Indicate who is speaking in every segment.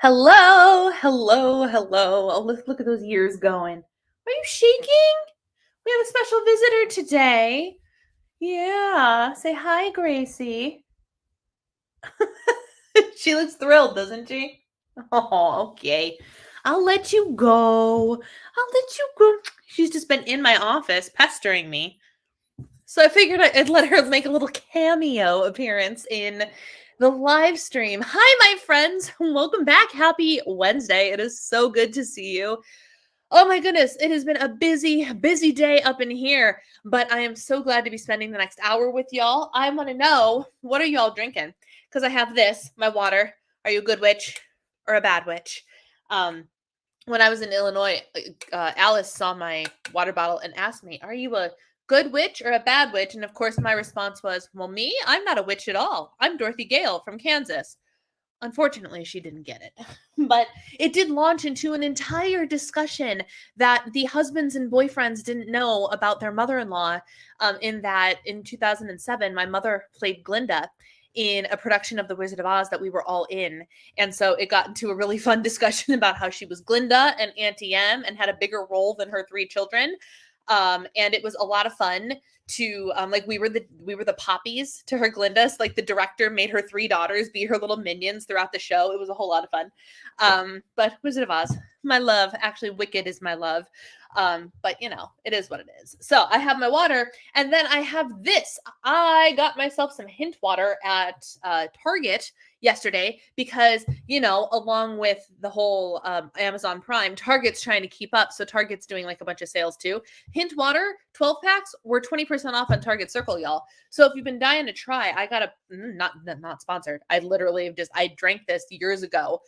Speaker 1: Hello, hello, hello. Oh, look at those ears going. Are you shaking? We have a special visitor today. Yeah, say hi, Gracie. She looks thrilled, doesn't she? Oh, okay. I'll let you go. I'll let you go. She's just been in my office pestering me. So I figured I'd let her make a little cameo appearance in the live stream. Hi, my friends. Welcome back. Happy Wednesday. It is so good to see you. Oh my goodness, it has been a busy, busy day up in here, but I am so glad to be spending the next hour with y'all. I want to know, what are y'all drinking? Because I have this, my water. Are you a good witch or a bad witch? When I was in Illinois, Alice saw my water bottle and asked me, are you a good witch or a bad witch? And of course, my response was, well, me, I'm not a witch at all. I'm Dorothy Gale from Kansas. Unfortunately, she didn't get it. But it did launch into an entire discussion that the husbands and boyfriends didn't know about their mother-in-law, in that in 2007, my mother played Glinda in a production of The Wizard of Oz that we were all in. And so it got into a really fun discussion about how she was Glinda and Auntie M and had a bigger role than her three children. And it was a lot of fun to like we were the poppies to her Glinda's. Like the director made her three daughters be her little minions throughout the show. It was a whole lot of fun. But Wizard of Oz, my love. Actually, Wicked is my love. But you know, it is what it is. So I have my water, and then I have this. I got myself some hint water at Target yesterday because, you know, along with the whole Amazon Prime, Target's trying to keep up. So Target's doing like a bunch of sales too. Hint water 12 packs were 20% off on Target Circle, y'all. So if you've been dying to try, I got a not sponsored. I literally I drank this years ago.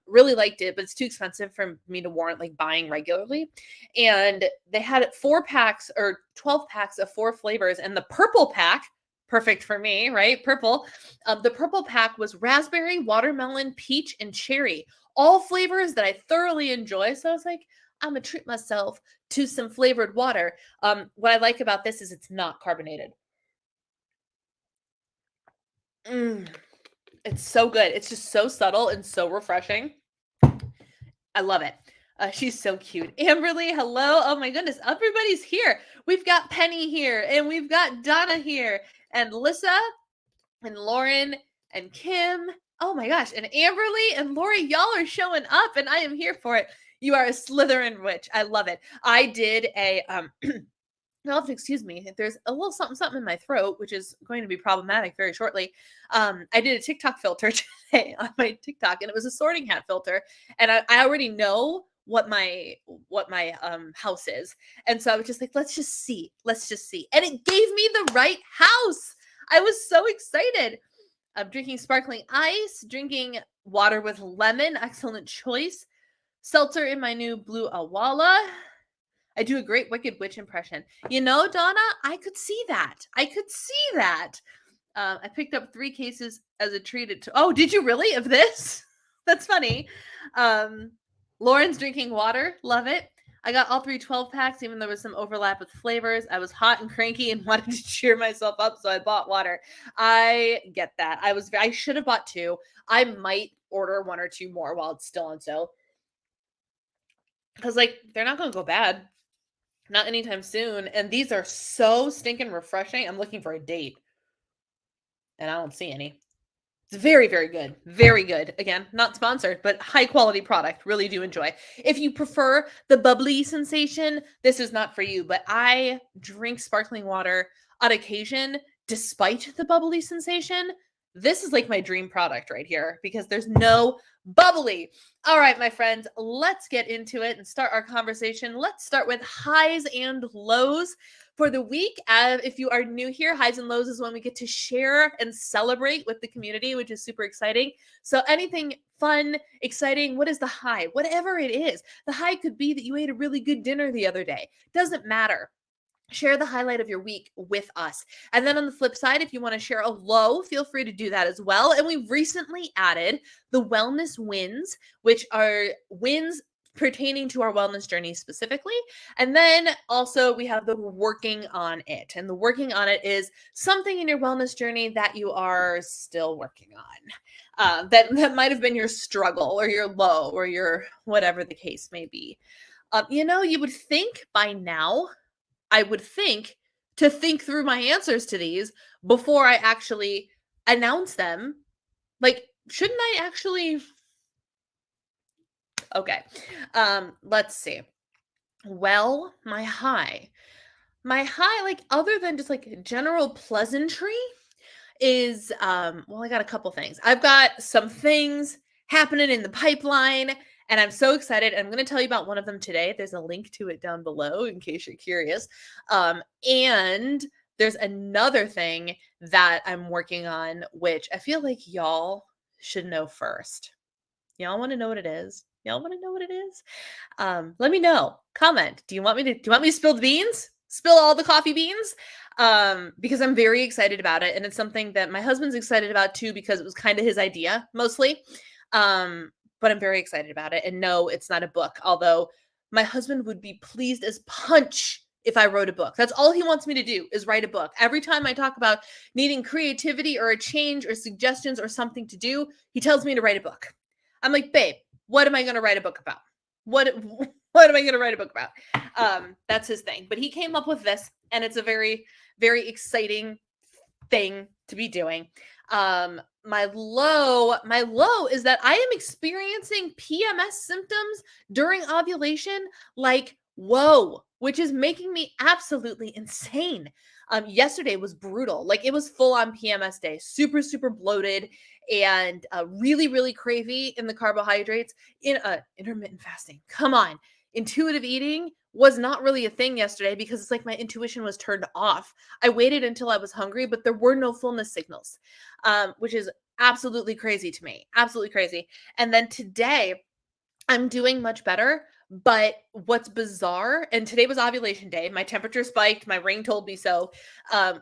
Speaker 1: Really liked it, but it's too expensive for me to warrant like buying regularly. And they had 4 packs or 12 packs of 4 flavors, and the purple pack, perfect for me, right? Purple. The purple pack was raspberry, watermelon, peach, and cherry. All flavors that I thoroughly enjoy. So I was like, I'm gonna treat myself to some flavored water. What I like about this is it's not carbonated. It's so good. It's just so subtle and so refreshing. I love it. She's so cute. Amberly, hello. Oh my goodness. Everybody's here. We've got Penny here, and we've got Donna here, and Lissa, and Lauren, and Kim. Oh my gosh. And Amberly and Lori, y'all are showing up, and I am here for it. You are a Slytherin witch. I love it. I did a you'll have to excuse me if there's a little something in my throat, which is going to be problematic very shortly. I did a TikTok filter today on my TikTok, and it was a sorting hat filter. And I already know what my house is. And so I was just like, let's just see. And it gave me the right house. I was so excited. I'm drinking sparkling ice, drinking water with lemon, excellent choice. Seltzer in my new blue Awala. I do a great Wicked Witch impression. You know, Donna, I could see that. I picked up 3 cases as a treat. Oh, did you really? Of this? That's funny. Lauren's drinking water. Love it. I got all 3 12 packs, even though there was some overlap with flavors. I was hot and cranky and wanted to cheer myself up, so I bought water. I get that. I should have bought 2. I might order 1 or 2 more while it's still on sale. Because, like, they're not going to go bad. Not anytime soon. And these are so stinking refreshing. I'm looking for a date. And I don't see any. It's very, very good. Very good. Again, not sponsored, but high quality product. Really do enjoy. If you prefer the bubbly sensation, this is not for you. But I drink sparkling water on occasion, despite the bubbly sensation. This is like my dream product right here because there's no bubbly. All right, my friends, let's get into it and start our conversation. Let's start with highs and lows for the week. If you are new here, highs and lows is when we get to share and celebrate with the community, which is super exciting. So anything fun, exciting, what is the high? Whatever it is. The high could be that you ate a really good dinner the other day. Doesn't matter. Share the highlight of your week with us. And then on the flip side, if you want to share a low, feel free to do that as well. And we've recently added the wellness wins, which are wins pertaining to our wellness journey specifically. And then also we have the working on it. And the working on it is something in your wellness journey that you are still working on. That might have been your struggle or your low or your whatever the case may be. You would think by now, I would think to think through my answers to these before I actually announce them. Like, shouldn't I actually? Okay. Let's see. Well, my high, like other than just like general pleasantry is, well, I got a couple things. I've got some things happening in the pipeline and I'm so excited. I'm going to tell you about one of them today. There's a link to it down below in case you're curious. And there's another thing that I'm working on, which I feel like y'all should know first. Y'all want to know what it is? Y'all want to know what it is? Let me know. Comment. Do you want me to spill the beans? Spill all the coffee beans? Because I'm very excited about it. And it's something that my husband's excited about too, because it was kind of his idea mostly. But I'm very excited about it. And no, it's not a book. Although my husband would be pleased as punch if I wrote a book. That's all he wants me to do is write a book. Every time I talk about needing creativity or a change or suggestions or something to do, he tells me to write a book. I'm like, babe, what am I going to write a book about? What am I going to write a book about? That's his thing. But he came up with this, and it's a very, very exciting thing to be doing. My low is that I am experiencing PMS symptoms during ovulation, like, whoa, which is making me absolutely insane. Yesterday was brutal. Like, it was full on PMS day, super, super bloated and really, really cravey in the carbohydrates. Intermittent fasting. Come on. Intuitive eating was not really a thing yesterday because it's like my intuition was turned off. I waited until I was hungry, but there were no fullness signals, which is absolutely crazy to me. Absolutely crazy. And then today, I'm doing much better. But what's bizarre, and today was ovulation day, my temperature spiked, my ring told me so.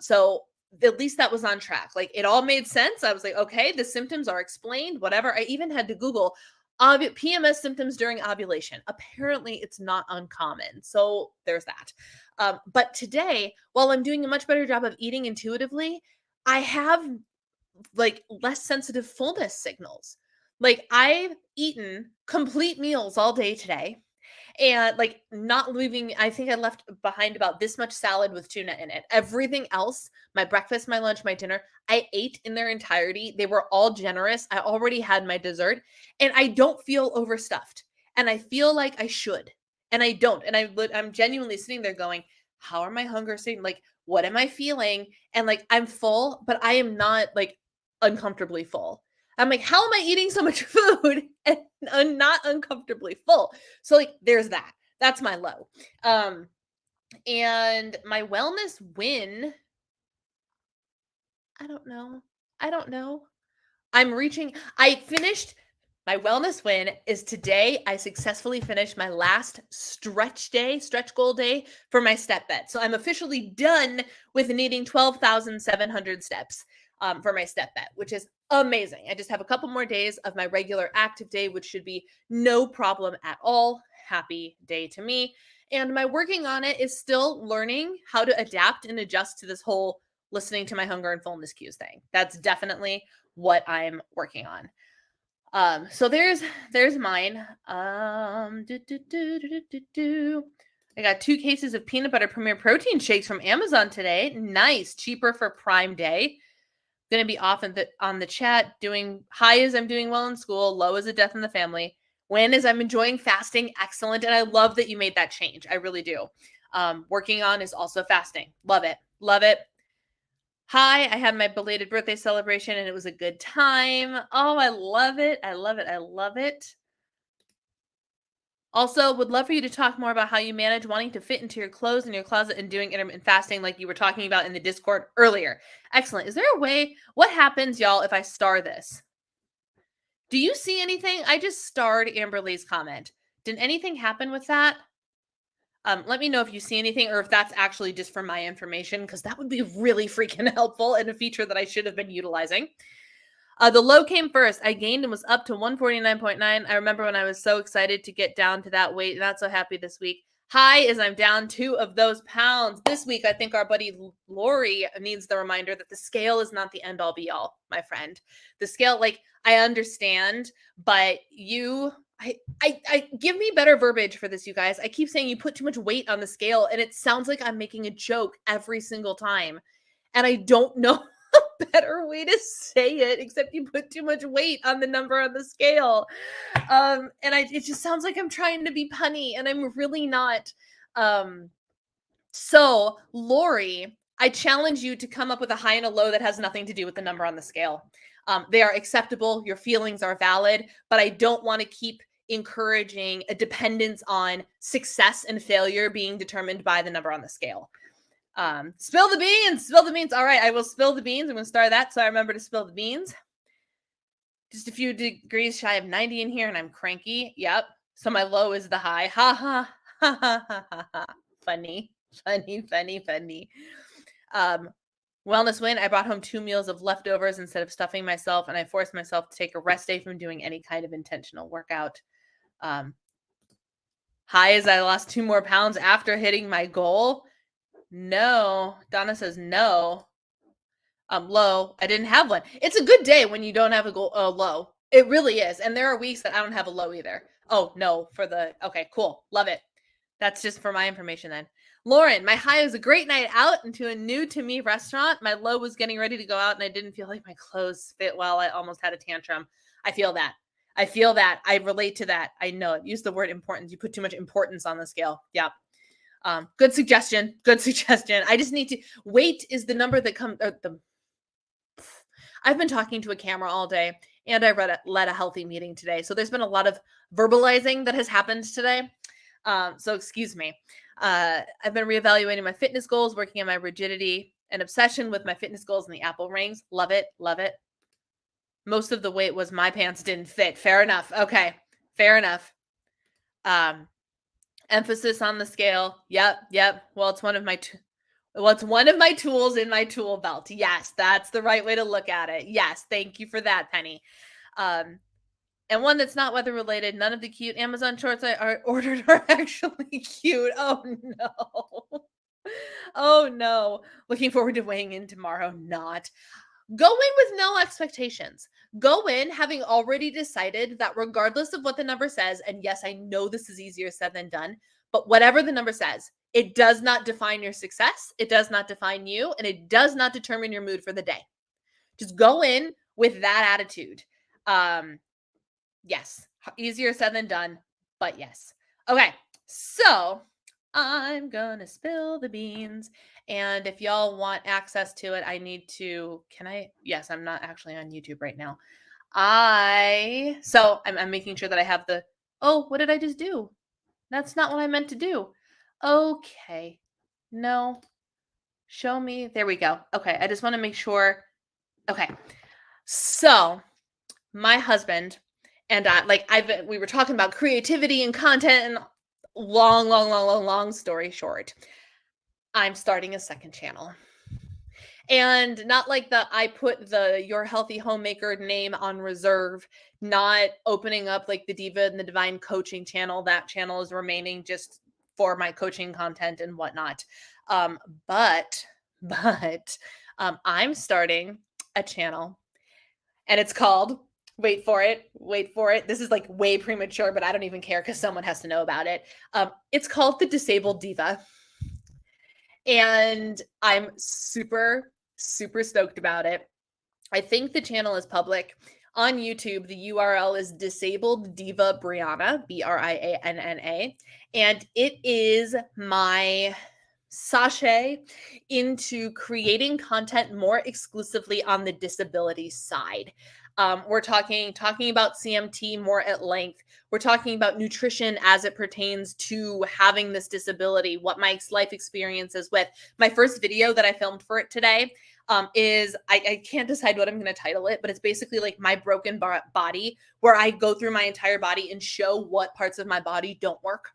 Speaker 1: So at least that was on track. Like, it all made sense. I was like, okay, the symptoms are explained, whatever. I even had to Google PMS symptoms during ovulation. Apparently it's not uncommon. So there's that. But today, while I'm doing a much better job of eating intuitively, I have like less sensitive fullness signals. Like, I've eaten complete meals all day today and like not leaving. I think I left behind about this much salad with tuna in it. Everything else, my breakfast, my lunch, my dinner, I ate in their entirety. They were all generous. I already had my dessert and I don't feel overstuffed. And I feel like I should. And I don't. And I'm genuinely sitting there going, how are my hunger signals? Like, what am I feeling? And like, I'm full, but I am not like uncomfortably full. I'm like, how am I eating so much food and I'm not uncomfortably full? So like, there's that. That's my low. And my wellness win, I don't know. I finished my wellness win is today. I successfully finished my last stretch goal day for my step bet. So I'm officially done with needing 12,700 steps for my step bet, which is amazing. I just have a couple more days of my regular active day, which should be no problem at all. Happy day to me. And my working on it is still learning how to adapt and adjust to this whole listening to my hunger and fullness cues thing. That's definitely what I'm working on. So there's mine. I got 2 cases of peanut butter premier protein shakes from Amazon today. Nice, cheaper for Prime Day. Going to be off on the chat doing high as I'm doing well in school, low as a death in the family. Win is I'm enjoying fasting. Excellent. And I love that you made that change. I really do. Working on is also fasting. Love it. Love it. Hi, I had my belated birthday celebration and it was a good time. Oh, I love it. I love it. I love it. Also, would love for you to talk more about how you manage wanting to fit into your clothes in your closet and doing intermittent fasting like you were talking about in the Discord earlier. Excellent. Is there a way? What happens, y'all, if I star this? Do you see anything? I just starred Amberly's comment. Did anything happen with that? Let me know if you see anything or if that's actually just for my information, because that would be really freaking helpful and a feature that I should have been utilizing. The low came first. I gained and was up to 149.9. I remember when I was so excited to get down to that weight. Not so happy this week. High is I'm down 2 of those pounds. This week, I think our buddy Lori needs the reminder that the scale is not the end all be all, my friend. The scale, like, I understand, but I give me better verbiage for this, you guys. I keep saying you put too much weight on the scale, and it sounds like I'm making a joke every single time. And I don't know a better way to say it except you put too much weight on the number on the scale. It just sounds like I'm trying to be punny, and I'm really not. So Lori, I challenge you to come up with a high and a low that has nothing to do with the number on the scale. They are acceptable. Your feelings are valid, but I don't want to keep encouraging a dependence on success and failure being determined by the number on the scale. Spill the beans. All right, I will spill the beans. I'm going to start that so I remember to spill the beans. Just a few degrees shy of 90 in here, and I'm cranky. Yep. So my low is the high. Ha ha ha ha ha ha ha. Funny. Wellness win. I brought home 2 meals of leftovers instead of stuffing myself, and I forced myself to take a rest day from doing any kind of intentional workout. High as I lost 2 more pounds after hitting my goal. No. Donna says no. Low. I didn't have one. It's a good day when you don't have a goal. Low. It really is. And there are weeks that I don't have a low either. Oh, no. Okay, cool. Love it. That's just for my information then. Lauren, my high was a great night out into a new to me restaurant. My low was getting ready to go out and I didn't feel like my clothes fit well. I almost had a tantrum. I feel that. I relate to that. I know it. Use the word importance. You put too much importance on the scale. Yeah. Good suggestion. I just need to. Weight is the number that comes. I've been talking to a camera all day and I led a healthy meeting today. So there's been a lot of verbalizing that has happened today. So excuse me. I've been reevaluating my fitness goals, working on my rigidity and obsession with my fitness goals and the Apple rings. Love it. Most of the weight was my pants didn't fit. Fair enough. Okay. Fair enough. Emphasis on the scale. Yep. Well, it's one of my tools in my tool belt. Yes, that's the right way to look at it. Yes, thank you for that, Penny. And one that's not weather related. None of the cute Amazon shorts I ordered are actually cute. Oh no. Looking forward to weighing in tomorrow. Not. Go in with no expectations. Go in having already decided that regardless of what the number says, and yes, I know this is easier said than done, but whatever the number says, it does not define your success. It does not define you, and it does not determine your mood for the day. Just go in with that attitude. Yes, easier said than done, but yes. Okay, so I'm gonna spill the beans. And if y'all want access to it, I need to, yes, I'm not actually on YouTube right now. I'm making sure that I have what did I just do? That's not what I meant to do. Okay, no, show me, there we go. Okay, I just want to make sure. Okay, so my husband and we were talking about creativity and content and long story short, I'm starting a second channel. And not like I put the Your Healthy Homemaker name on reserve, not opening up like the Diva and the Divine Coaching channel. That channel is remaining just for my coaching content and whatnot. But I'm starting a channel and it's called, wait for it. This is like way premature, but I don't even care because someone has to know about it. It's called The Disabled Diva. And I'm super stoked about it. I think the channel is public. On YouTube, the URL is Disabled Diva Brianna, Brianna, and it is my sachet into creating content more exclusively on the disability side. We're talking about CMT more at length. We're talking about nutrition as it pertains to having this disability, what my life experience is with. My first video that I filmed for it today is I can't decide what I'm going to title it, but it's basically like my broken body, where I go through my entire body and show what parts of my body don't work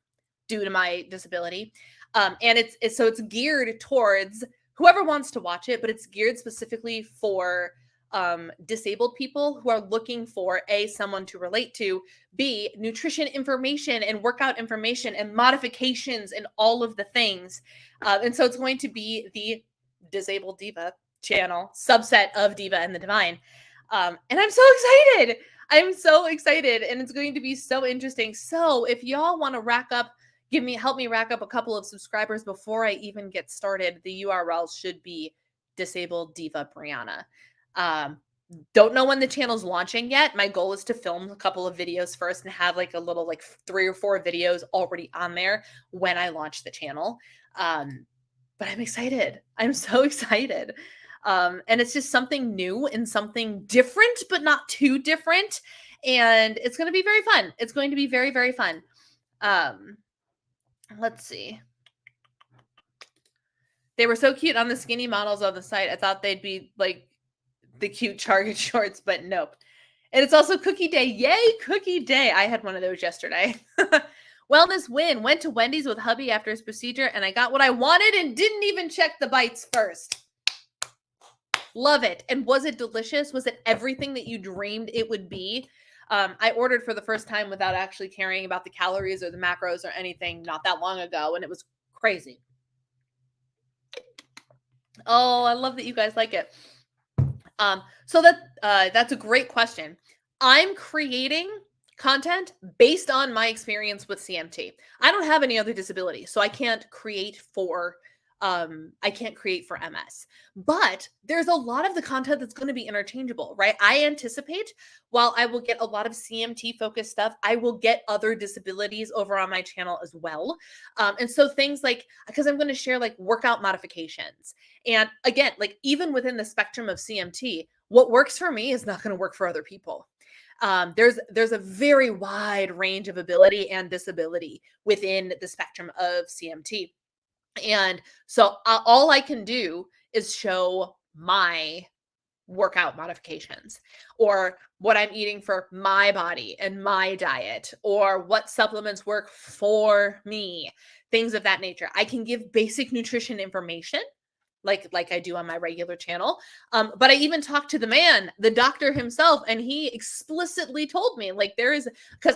Speaker 1: due to my disability. And it's geared towards whoever wants to watch it, but it's geared specifically for disabled people who are looking for someone to relate to, B, nutrition information and workout information and modifications and all of the things. And so it's going to be the Disabled Diva channel, subset of Diva and the Divine. And I'm so excited. I'm so excited, and it's going to be so interesting. So if y'all want to help me rack up a couple of subscribers before I even get started, the URL should be Disabled Diva Brianna. Don't know when the channel's launching yet. My goal is to film a couple of videos first and have like a little 3 or 4 videos already on there when I launch the channel. But I'm excited. I'm so excited. And it's just something new and something different, but not too different. And it's going to be very fun. It's going to be very, very fun. Let's see. They were so cute on the skinny models on the site. I thought they'd be like the cute Target shorts, but nope. And it's also cookie day. Yay, cookie day. I had one of those yesterday. Wellness win. Went to Wendy's with hubby after his procedure, and I got what I wanted and didn't even check the bites first. Love it. And was it delicious? Was it everything that you dreamed it would be? I ordered for the first time without actually caring about the calories or the macros or anything not that long ago, and it was crazy. Oh, I love that you guys like it. So that's a great question. I'm creating content based on my experience with CMT. I don't have any other disability, so I can't create for MS. But there's a lot of the content that's going to be interchangeable, right? I anticipate while I will get a lot of CMT focused stuff, I will get other disabilities over on my channel as well. And so things like, because I'm going to share like workout modifications. And again, like even within the spectrum of CMT, what works for me is not going to work for other people. There's a very wide range of ability and disability within the spectrum of CMT. And so all I can do is show my workout modifications or what I'm eating for my body and my diet or what supplements work for me, things of that nature. I can give basic nutrition information like I do on my regular channel. But I even talked to the man, the doctor himself, and he explicitly told me like because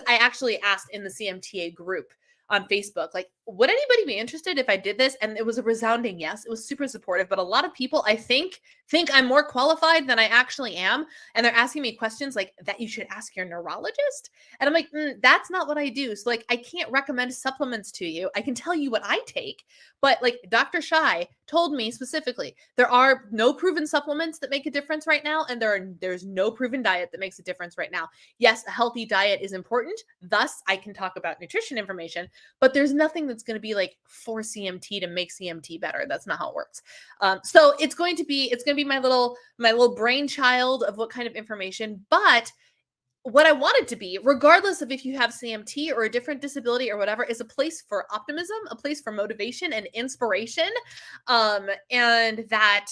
Speaker 1: I actually asked in the CMTA group on Facebook, like, would anybody be interested if I did this? And it was a resounding yes. It was super supportive, but a lot of people I think I'm more qualified than I actually am. And they're asking me questions like that you should ask your neurologist. And I'm like, that's not what I do. So like, I can't recommend supplements to you. I can tell you what I take, but like Dr. Shai told me specifically, there are no proven supplements that make a difference right now. And there's no proven diet that makes a difference right now. Yes, a healthy diet is important. Thus, I can talk about nutrition information, but there's nothing that's going to be like for CMT to make CMT better. That's not how it works. So it's going to be my little brainchild of what kind of information, but what I want it to be, regardless of if you have CMT or a different disability or whatever, is a place for optimism, a place for motivation and inspiration, and that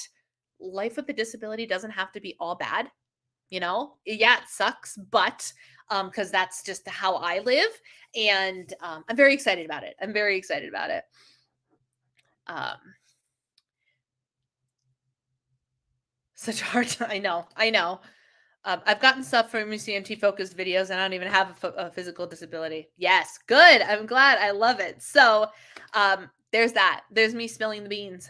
Speaker 1: life with a disability doesn't have to be all bad. Yeah, it sucks, but because that's just how I live, and I'm very excited about it. Such a hard time. I know. I've gotten stuff from CMT focused videos, and I don't even have a physical disability. Yes, good. I'm glad. I love it. So there's that. There's me spilling the beans.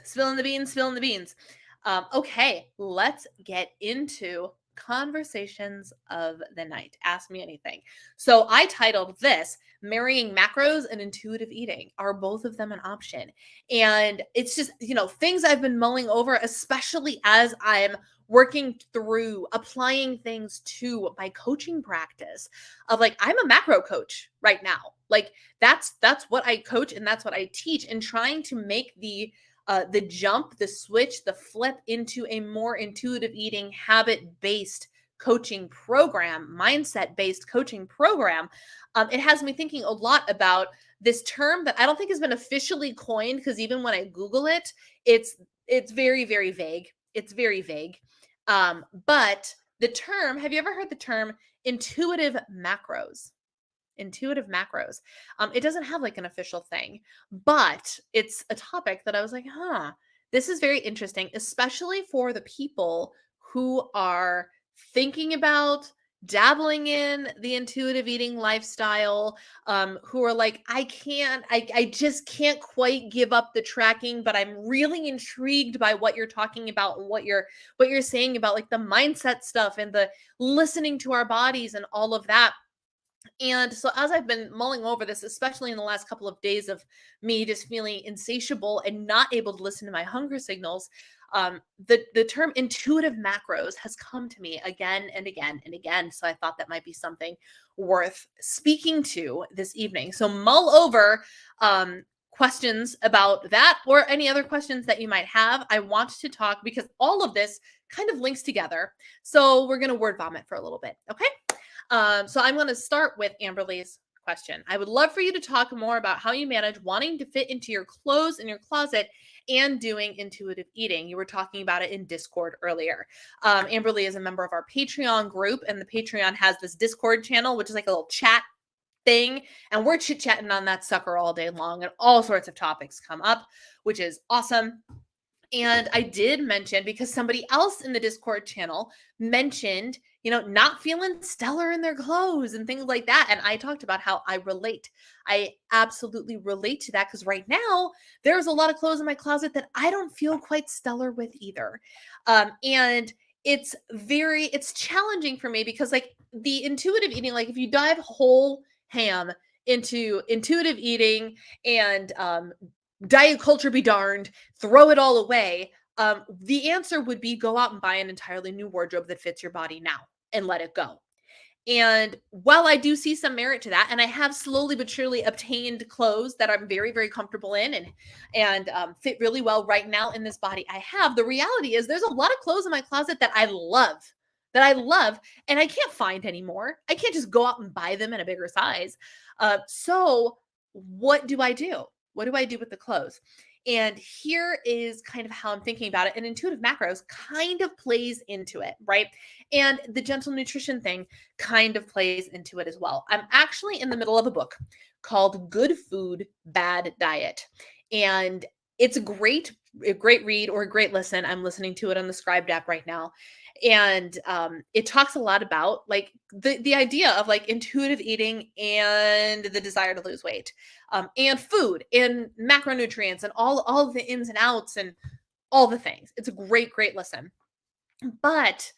Speaker 1: Okay, let's get into Conversations of the night. Ask me anything. So I titled this Marrying Macros and Intuitive Eating. Are both of them an option? And it's just, things I've been mulling over, especially as I'm working through applying things to my coaching practice of like, I'm a macro coach right now. Like that's what I coach and that's what I teach, and trying to make the jump, the switch, the flip into a more intuitive eating, habit-based coaching program, mindset-based coaching program. It has me thinking a lot about this term that I don't think has been officially coined, because even when I Google it, it's very, very vague. It's very vague. But the term, have you ever heard the term intuitive macros? Intuitive macros. It doesn't have like an official thing, but it's a topic that I was like, this is very interesting, especially for the people who are thinking about dabbling in the intuitive eating lifestyle, who are like, I just can't quite give up the tracking, but I'm really intrigued by what you're talking about and what you're saying about like the mindset stuff and the listening to our bodies and all of that. And so as I've been mulling over this, especially in the last couple of days of me just feeling insatiable and not able to listen to my hunger signals, the term intuitive macros has come to me again and again and again. So I thought that might be something worth speaking to this evening. So mull over questions about that or any other questions that you might have. I want to talk because all of this kind of links together. So we're going to word vomit for a little bit. Okay. So I'm going to start with Amberly's question. I would love for you to talk more about how you manage wanting to fit into your clothes in your closet and doing intuitive eating. You were talking about it in Discord earlier. Amberly is a member of our Patreon group, and the Patreon has this Discord channel, which is like a little chat thing, and we're chit-chatting on that sucker all day long, and all sorts of topics come up, which is awesome. And I did mention, because somebody else in the Discord channel mentioned, not feeling stellar in their clothes and things like that. And I talked about how I relate. I absolutely relate to that, because right now there's a lot of clothes in my closet that I don't feel quite stellar with either. And it's challenging for me, because like the intuitive eating, like if you dive whole ham into intuitive eating and diet culture be darned, throw it all away. The answer would be go out and buy an entirely new wardrobe that fits your body now and let it go. And while I do see some merit to that, and I have slowly but surely obtained clothes that I'm very, very comfortable in and fit really well right now in this body I have, the reality is there's a lot of clothes in my closet that I love, and I can't find anymore. I can't just go out and buy them in a bigger size. So what do I do? What do I do with the clothes? And here is kind of how I'm thinking about it. And intuitive macros kind of plays into it, right? And the gentle nutrition thing kind of plays into it as well. I'm actually in the middle of a book called Good Food, Bad Diet. And it's a great read or a great listen. I'm listening to it on the Scribed app right now. And it talks a lot about like the idea of like intuitive eating and the desire to lose weight, and food and macronutrients and all the ins and outs and all the things. It's a great listen. But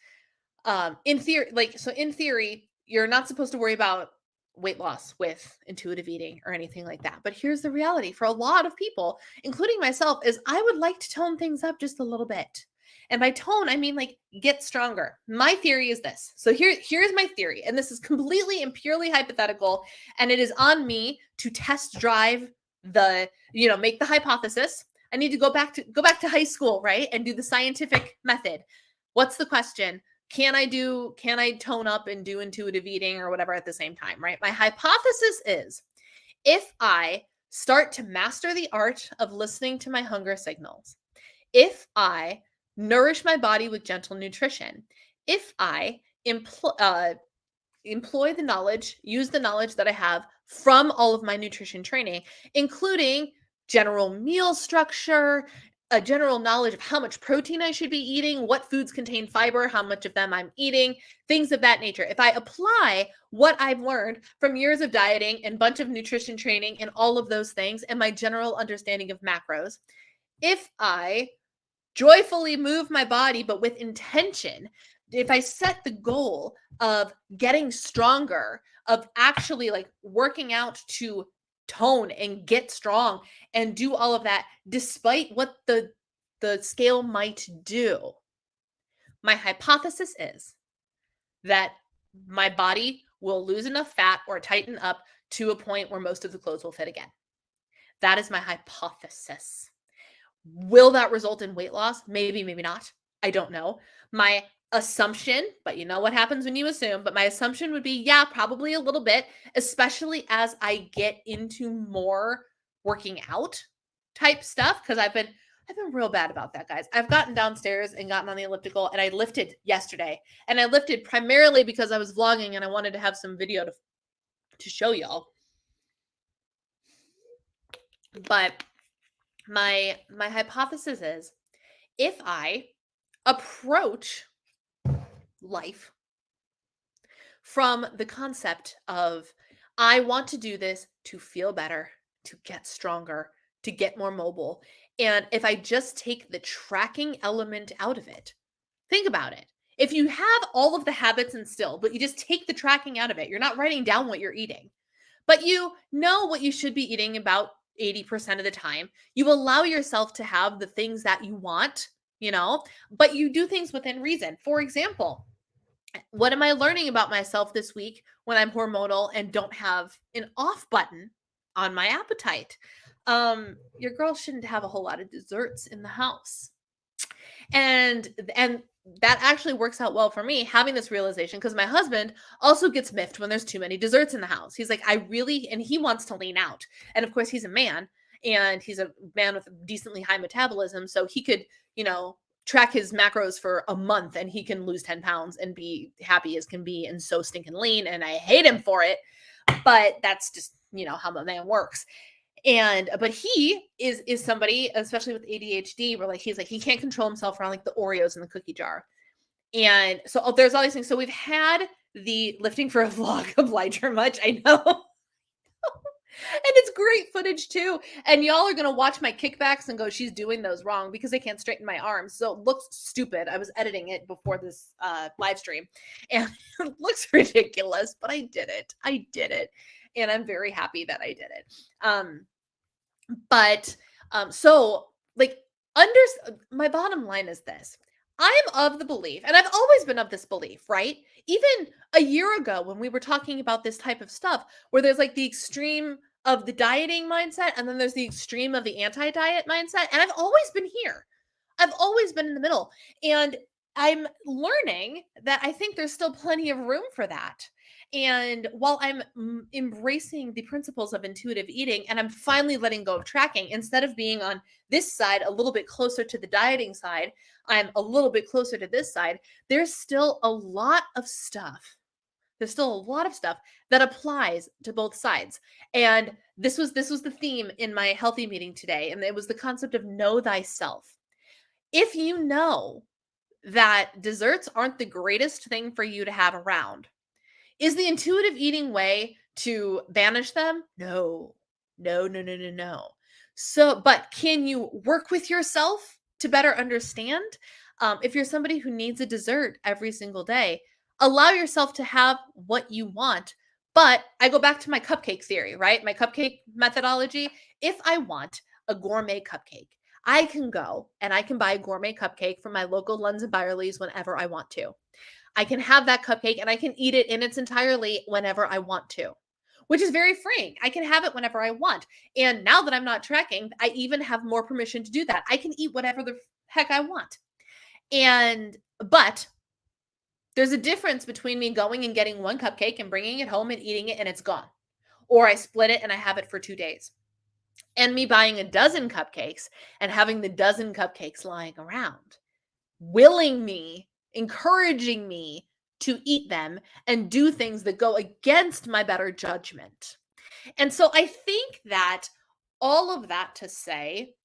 Speaker 1: in theory, you're not supposed to worry about weight loss with intuitive eating or anything like that. But here's the reality for a lot of people, including myself, is I would like to tone things up just a little bit. And by tone, I mean like get stronger. My theory is this. So here's my theory. And this is completely and purely hypothetical. And it is on me to test drive make the hypothesis. I need to go back to high school, right? And do the scientific method. What's the question? Can I tone up and do intuitive eating or whatever at the same time, right? My hypothesis is if I start to master the art of listening to my hunger signals, if I nourish my body with gentle nutrition, if I employ the knowledge, use the knowledge that I have from all of my nutrition training, including general meal structure, a general knowledge of how much protein I should be eating, what foods contain fiber, how much of them I'm eating, things of that nature. If I apply what I've learned from years of dieting and bunch of nutrition training and all of those things and my general understanding of macros, if I joyfully move my body, but with intention, set the goal of getting stronger, of actually like working out to tone and get strong and do all of that, despite what the scale might do, my hypothesis is that my body will lose enough fat or tighten up to a point where most of the clothes will fit again. That is my hypothesis. Will that result in weight loss? Maybe, maybe not. I don't know. My assumption, but you know what happens when you assume, but my assumption would be, yeah, probably a little bit, especially as I get into more working out type stuff, because I've been real bad about that, guys. I've gotten downstairs and gotten on the elliptical, and I lifted yesterday, and I lifted primarily because I was vlogging and I wanted to have some video to show y'all. But my hypothesis is, if I approach life from the concept of, I want to do this to feel better, to get stronger, to get more mobile, and if I just take the tracking element out of it, think about it. If you have all of the habits instilled, but you just take the tracking out of it, you're not writing down what you're eating, but you know what you should be eating about 80% of the time. You allow yourself to have the things that you want, but you do things within reason. For example, what am I learning about myself this week when I'm hormonal and don't have an off button on my appetite? Your girl shouldn't have a whole lot of desserts in the house. And that actually works out well for me, having this realization, because my husband also gets miffed when there's too many desserts in the house. He's like, and he wants to lean out. And of course, he's a man, and he's a man with a decently high metabolism. So he could, track his macros for a month and he can lose 10 pounds and be happy as can be and so stinking lean. And I hate him for it. But that's just, how my man works. But he is somebody, especially with ADHD, where he's like, he can't control himself around like the Oreos in the cookie jar. And so there's all these things. So we've had the lifting for a vlog oblige her much. I know. And it's great footage too. And y'all are going to watch my kickbacks and go, she's doing those wrong, because I can't straighten my arms. So it looks stupid. I was editing it before this live stream and it looks ridiculous, but I did it. And I'm very happy that I did it. So my bottom line is this. I am of the belief, and I've always been of this belief, right? Even a year ago when we were talking about this type of stuff, where there's like the extreme of the dieting mindset, and then there's the extreme of the anti-diet mindset. And I've always been here. I've always been in the middle. And I'm learning that I think there's still plenty of room for that. And while I'm embracing the principles of intuitive eating, and I'm finally letting go of tracking, instead of being on this side a little bit closer to the dieting side, I'm a little bit closer to this side. There's still a lot of stuff. There's still a lot of stuff that applies to both sides. And this was the theme in my healthy meeting today. And it was the concept of know thyself. If you know that desserts aren't the greatest thing for you to have around, is the intuitive eating way to banish them? No. So, but can you work with yourself to better understand? If you're somebody who needs a dessert every single day, allow yourself to have what you want. But I go back to my cupcake theory, right? My cupcake methodology. If I want a gourmet cupcake, I can go and I can buy a gourmet cupcake from my local Lunds and Byerly's whenever I want to. I can have that cupcake and I can eat it in its entirety whenever I want to, which is very freeing. I can have it whenever I want. And now that I'm not tracking, I even have more permission to do that. I can eat whatever the heck I want. But there's a difference between me going and getting one cupcake and bringing it home and eating it and it's gone. Or I split it and I have it for 2 days. And me buying a dozen cupcakes and having the dozen cupcakes lying around, encouraging me to eat them and do things that go against my better judgment. And so I think that all of that to say,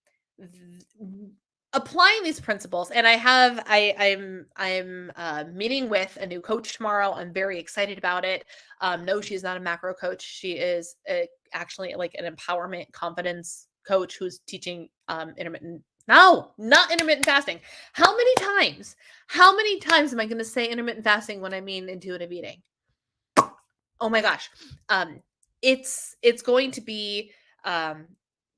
Speaker 1: applying these principles, and I'm meeting with a new coach tomorrow. I'm very excited about it. No, she's not a macro coach. She is actually like an empowerment confidence coach who's teaching intermittent No, not intermittent fasting. How many times am I going to say intermittent fasting when I mean intuitive eating? Oh my gosh. It's going to be um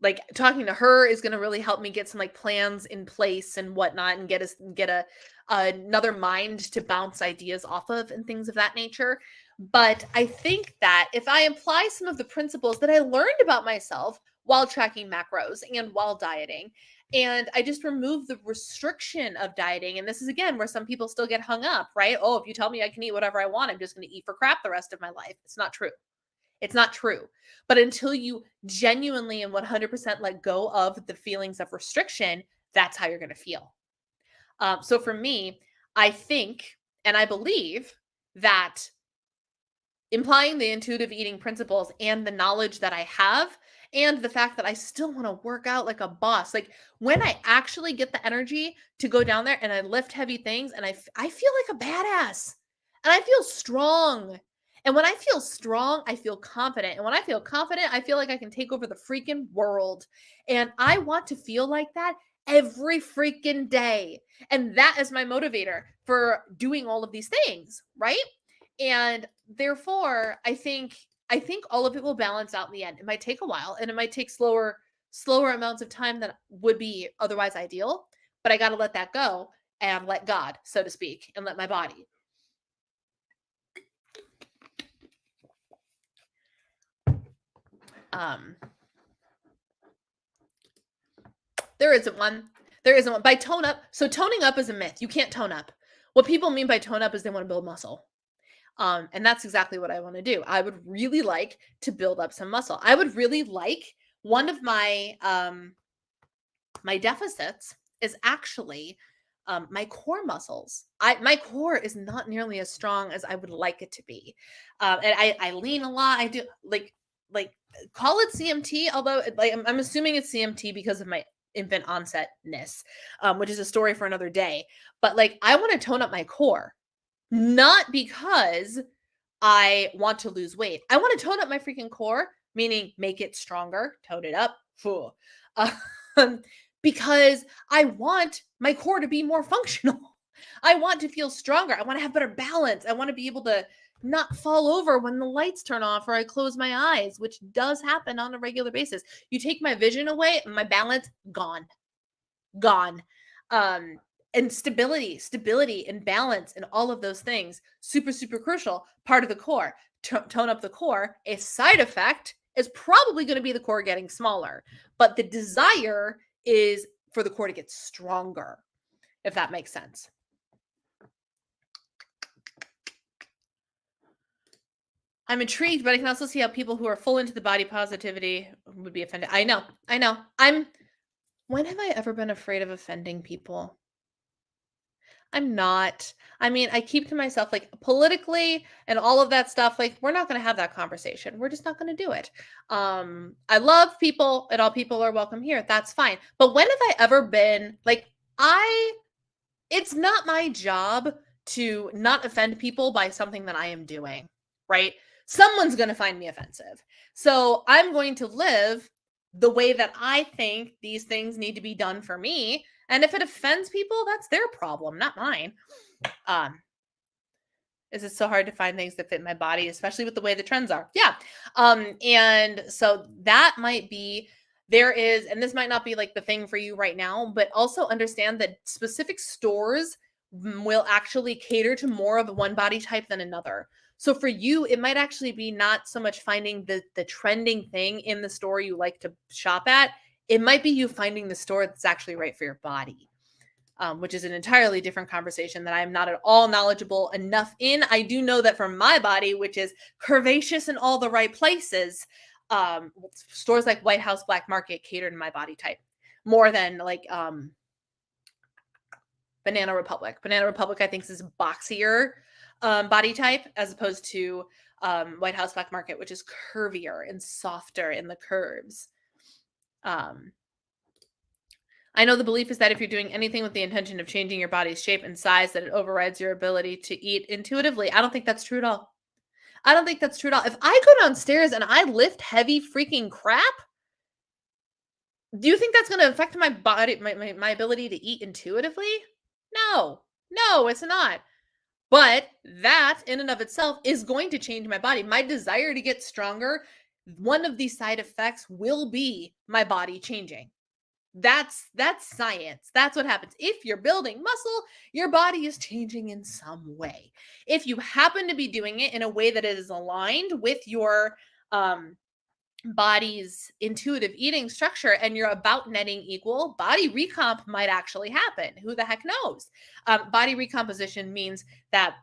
Speaker 1: like talking to her is going to really help me get some like plans in place and whatnot, and get a another mind to bounce ideas off of and things of that nature. But I think that if I apply some of the principles that I learned about myself while tracking macros and while dieting, and I just remove the restriction of dieting. And this is again where some people still get hung up, right? Oh, if you tell me I can eat whatever I want, I'm just going to eat for crap the rest of my life. It's not true. It's not true. But until you genuinely and 100% let go of the feelings of restriction, that's how you're going to feel. So for me, I think and I believe that implying the intuitive eating principles and the knowledge that I have, and the fact that I still want to work out like a boss. Like when I actually get the energy to go down there and I lift heavy things, and I feel like a badass, and I feel strong. And when I feel strong, I feel confident. And when I feel confident, I feel like I can take over the freaking world. And I want to feel like that every freaking day. And that is my motivator for doing all of these things, right? And therefore, I think all of it will balance out in the end. It might take a while, and it might take slower amounts of time than would be otherwise ideal, but I got to let that go and let God, so to speak, and let my body. Um there isn't one. There isn't one. By tone up, so toning up is a myth. You can't tone up. What people mean by tone up is they want to build muscle. And that's exactly what I want to do. I would really like to build up some muscle. I would really like one of my deficits is actually my core muscles. My core is not nearly as strong as I would like it to be, and I lean a lot. I do like call it CMT, although like I'm assuming it's CMT because of my infant onsetness, which is a story for another day. But like I want to tone up my core, not because I want to lose weight. I want to tone up my freaking core, meaning make it stronger, tone it up. Um, because I want my core to be more functional. I want to feel stronger. I want to have better balance. I want to be able to not fall over when the lights turn off or I close my eyes, which does happen on a regular basis. You take my vision away, my balance gone. Gone. Um and stability and balance and all of those things, super crucial, part of the core. Tone up the core. A side effect is probably going to be the core getting smaller, but the desire is for the core to get stronger, if that makes sense. I'm intrigued, but I can also see how people who are full into the body positivity would be offended. I know. When have I ever been afraid of offending people? I'm not. I mean, I keep to myself, like, politically and all of that stuff, like, we're not gonna have that conversation. We're just not gonna do it. I love people and all people are welcome here. That's fine. But when have I ever been like, I it's not my job to not offend people by something that I am doing, right? Someone's gonna find me offensive. So I'm going to live the way that I think these things need to be done for me. And if it offends people, that's their problem, not mine. Um, is it so hard to find things that fit my body, especially with the way the trends are? Yeah. And so that might be there is, and this might not be like the thing for you right now, but also understand that specific stores will actually cater to more of one body type than another. So for you, it might actually be not so much finding the trending thing in the store you like to shop at. It might be you finding the store that's actually right for your body. Which is an entirely different conversation that I'm not at all knowledgeable enough in. I do know that for my body, which is curvaceous in all the right places, stores like White House Black Market cater to my body type more than like Banana Republic. Banana Republic, I think, is a boxier body type as opposed to White House Black Market, which is curvier and softer in the curves. I know the belief is that if you're doing anything with the intention of changing your body's shape and size, that it overrides your ability to eat intuitively. I don't think that's true at all. I don't think that's true at all. If I go downstairs and I lift heavy freaking crap, Do you think that's going to affect my body, my ability to eat intuitively? No, no, it's not. But that in and of itself is going to change my body. My desire to get stronger, one of these side effects will be my body changing. That's science. That's what happens. If you're building muscle, your body is changing in some way. If you happen to be doing it in a way that is aligned with your um body's intuitive eating structure and you're about netting equal, body recomp might actually happen. Who the heck knows? Body recomposition means that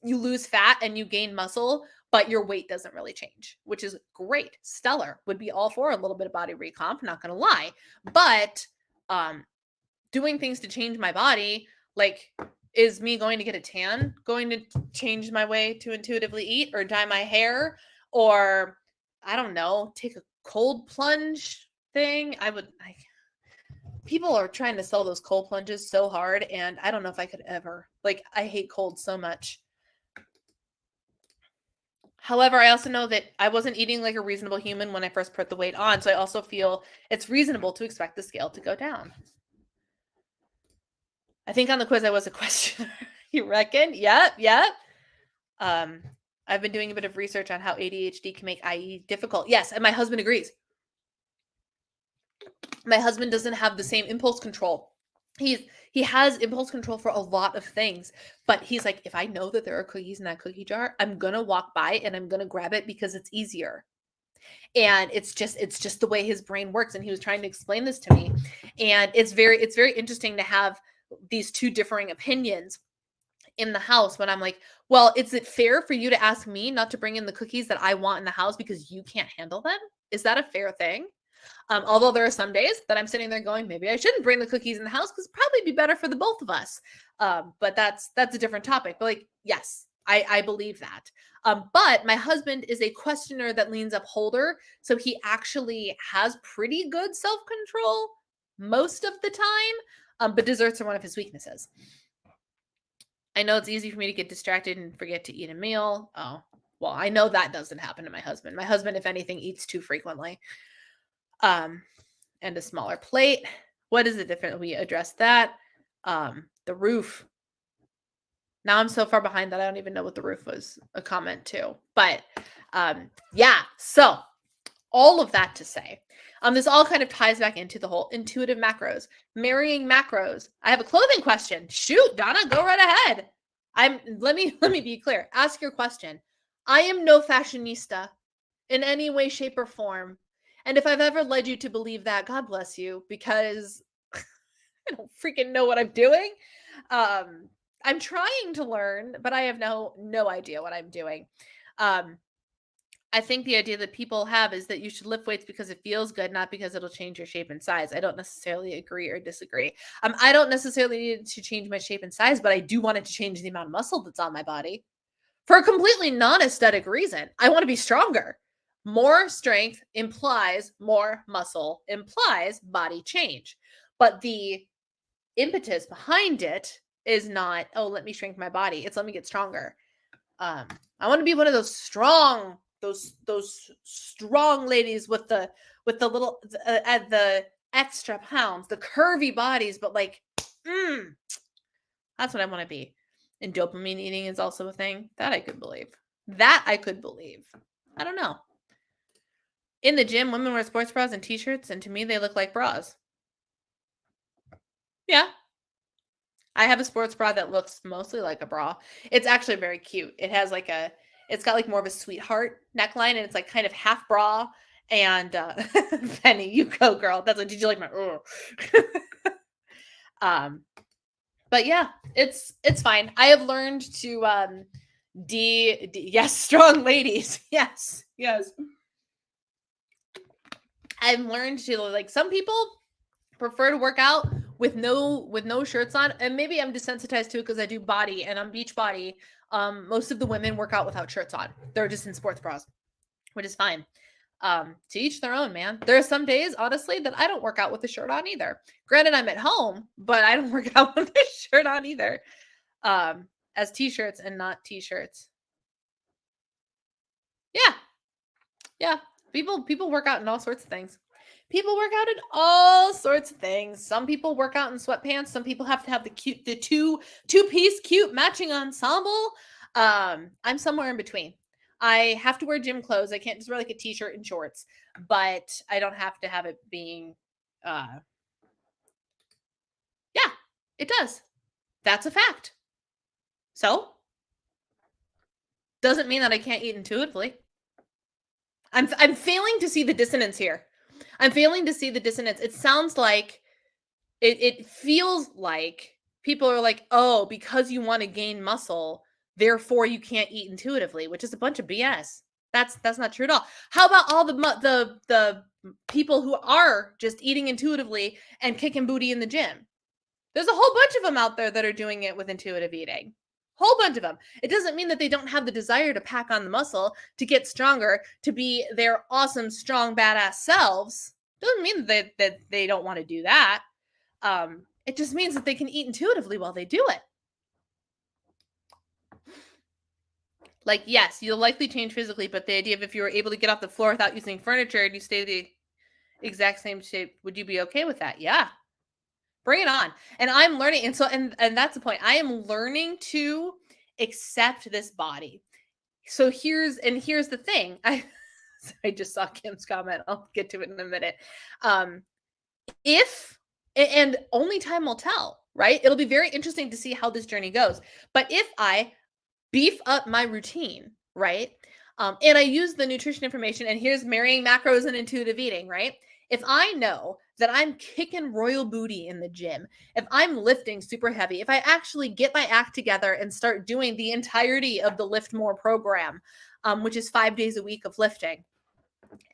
Speaker 1: you lose fat and you gain muscle, but your weight doesn't really change, which is great. Stellar. Would be all for a little bit of body recomp, not going to lie. But doing things to change my body, like, is me going to get a tan going to change my way to intuitively eat, or dye my hair, or I don't know, take a cold plunge thing? People are trying to sell those cold plunges so hard, and I don't know if I could ever. Like, I hate cold so much. However, I also know that I wasn't eating like a reasonable human when I first put the weight on, so I also feel it's reasonable to expect the scale to go down. I think on the quiz I was a questioner. You reckon? Yep. I've been doing a bit of research on how ADHD can make IE difficult. Yes, and my husband agrees. My husband doesn't have the same impulse control. He has impulse control for a lot of things, but he's like, if I know that there are cookies in that cookie jar, I'm gonna walk by and I'm gonna grab it because it's easier. And it's just the way his brain works. And he was trying to explain this to me, and it's very interesting to have these two differing opinions in the house when I'm like, well, is it fair for you to ask me not to bring in the cookies that I want in the house because you can't handle them? Is that a fair thing? Although there are some days that I'm sitting there going, maybe I shouldn't bring the cookies in the house because probably be better for the both of us. But that's a different topic. But like, yes, I believe that. But my husband is a questioner that leans upholder, so he actually has pretty good self-control most of the time. But desserts are one of his weaknesses. I know it's easy for me to get distracted and forget to eat a meal. Oh, well, I know that doesn't happen to my husband. My husband, if anything, eats too frequently. And a smaller plate. What is the difference? We addressed that. The roof. Now I'm so far behind that I don't even know what the roof was a comment to. But yeah, so all of that to say, this all kind of ties back into the whole intuitive macros, marrying macros. I have a clothing question. Shoot, Donna, go right ahead. Let me be clear. Ask your question. I am no fashionista in any way, shape, or form. And if I've ever led you to believe that, God bless you, because I don't freaking know what I'm doing. I'm trying to learn, but I have no idea what I'm doing. I think the idea that people have is that you should lift weights because it feels good, not because it'll change your shape and size. I don't necessarily agree or disagree. I don't necessarily need to change my shape and size, but I do want it to change the amount of muscle that's on my body for a completely non-aesthetic reason. I want to be stronger. More strength implies more muscle, implies body change. But the impetus behind it is not, oh, let me shrink my body. It's let me get stronger. I want to be one of those strong, those strong ladies with the little the extra pounds, the curvy bodies, but like, that's what I want to be. And dopamine eating is also a thing that I could believe. I don't know. In the gym, women wear sports bras and t-shirts, and to me, they look like bras. Yeah. I have a sports bra that looks mostly like a bra. It's actually very cute. It has like it's got like more of a sweetheart neckline, and it's like kind of half bra. And Penny, you go, girl. That's like, did you like my? But yeah, it's fine. I have learned to yes, strong ladies. Yes. I've learned to, like, some people prefer to work out with no shirts on, and maybe I'm desensitized to it because I do body, and on Beachbody, most of the women work out without shirts on. They're just in sports bras, which is fine. To each their own, man. There are some days, honestly, that I don't work out with a shirt on either. Granted, I'm at home, but I don't work out with a shirt on either. As t-shirts and not t-shirts. Yeah. People work out in all sorts of things. People work out in all sorts of things. Some people work out in sweatpants. Some people have to have the two-piece cute matching ensemble. I'm somewhere in between. I have to wear gym clothes. I can't just wear like a t-shirt and shorts, but I don't have to have it being, yeah, it does. That's a fact. So, doesn't mean that I can't eat intuitively. I'm failing to see the dissonance here. I'm failing to see the dissonance. It sounds like it feels like people are like, "Oh, because you want to gain muscle, therefore you can't eat intuitively," which is a bunch of BS. That's not true at all. How about all the people who are just eating intuitively and kicking booty in the gym? There's a whole bunch of them out there that are doing it with intuitive eating. Whole bunch of them. It doesn't mean that they don't have the desire to pack on the muscle, to get stronger, to be their awesome, strong, badass selves. Doesn't mean that they don't want to do that. It just means that they can eat intuitively while they do it. Like, yes, you'll likely change physically, but the idea of if you were able to get off the floor without using furniture and you stay the exact same shape, would you be okay with that? Yeah. Bring it on. And I'm learning. And so, and that's the point. I am learning to accept this body. So here's the thing. I just saw Kim's comment. I'll get to it in a minute. And only time will tell, right? It'll be very interesting to see how this journey goes. But if I beef up my routine, right? And I use the nutrition information, and here's marrying macros and intuitive eating, right? If I know that I'm kicking royal booty in the gym, if I'm lifting super heavy, if I actually get my act together and start doing the entirety of the Lift More program, which is 5 days a week of lifting,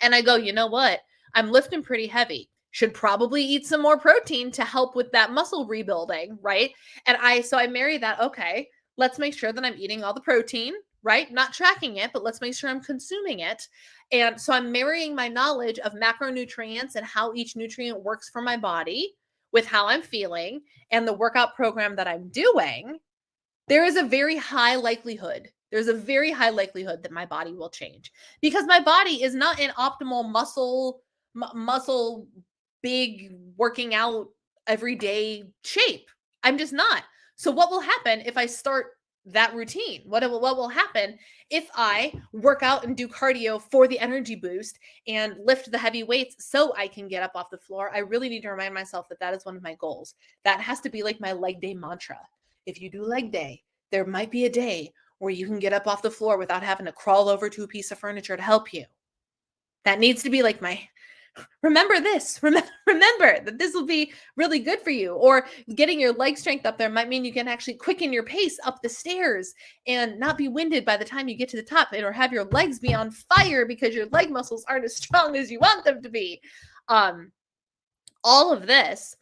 Speaker 1: and I go, you know what? I'm lifting pretty heavy. Should probably eat some more protein to help with that muscle rebuilding, right? And so I marry that. Okay, let's make sure that I'm eating all the protein, right? Not tracking it, but let's make sure I'm consuming it. And so I'm marrying my knowledge of macronutrients and how each nutrient works for my body with how I'm feeling and the workout program that I'm doing. There is a very high likelihood. There's a very high likelihood that my body will change because my body is not in optimal muscle, big working out everyday shape. I'm just not. So what will happen if I start that routine? What will happen if I work out and do cardio for the energy boost and lift the heavy weights so I can get up off the floor? I really need to remind myself that is one of my goals. That has to be like my leg day mantra. If you do leg day, there might be a day where you can get up off the floor without having to crawl over to a piece of furniture to help you. That needs to be like remember this. Remember that this will be really good for you. Or getting your leg strength up there might mean you can actually quicken your pace up the stairs and not be winded by the time you get to the top, or have your legs be on fire because your leg muscles aren't as strong as you want them to be. All of this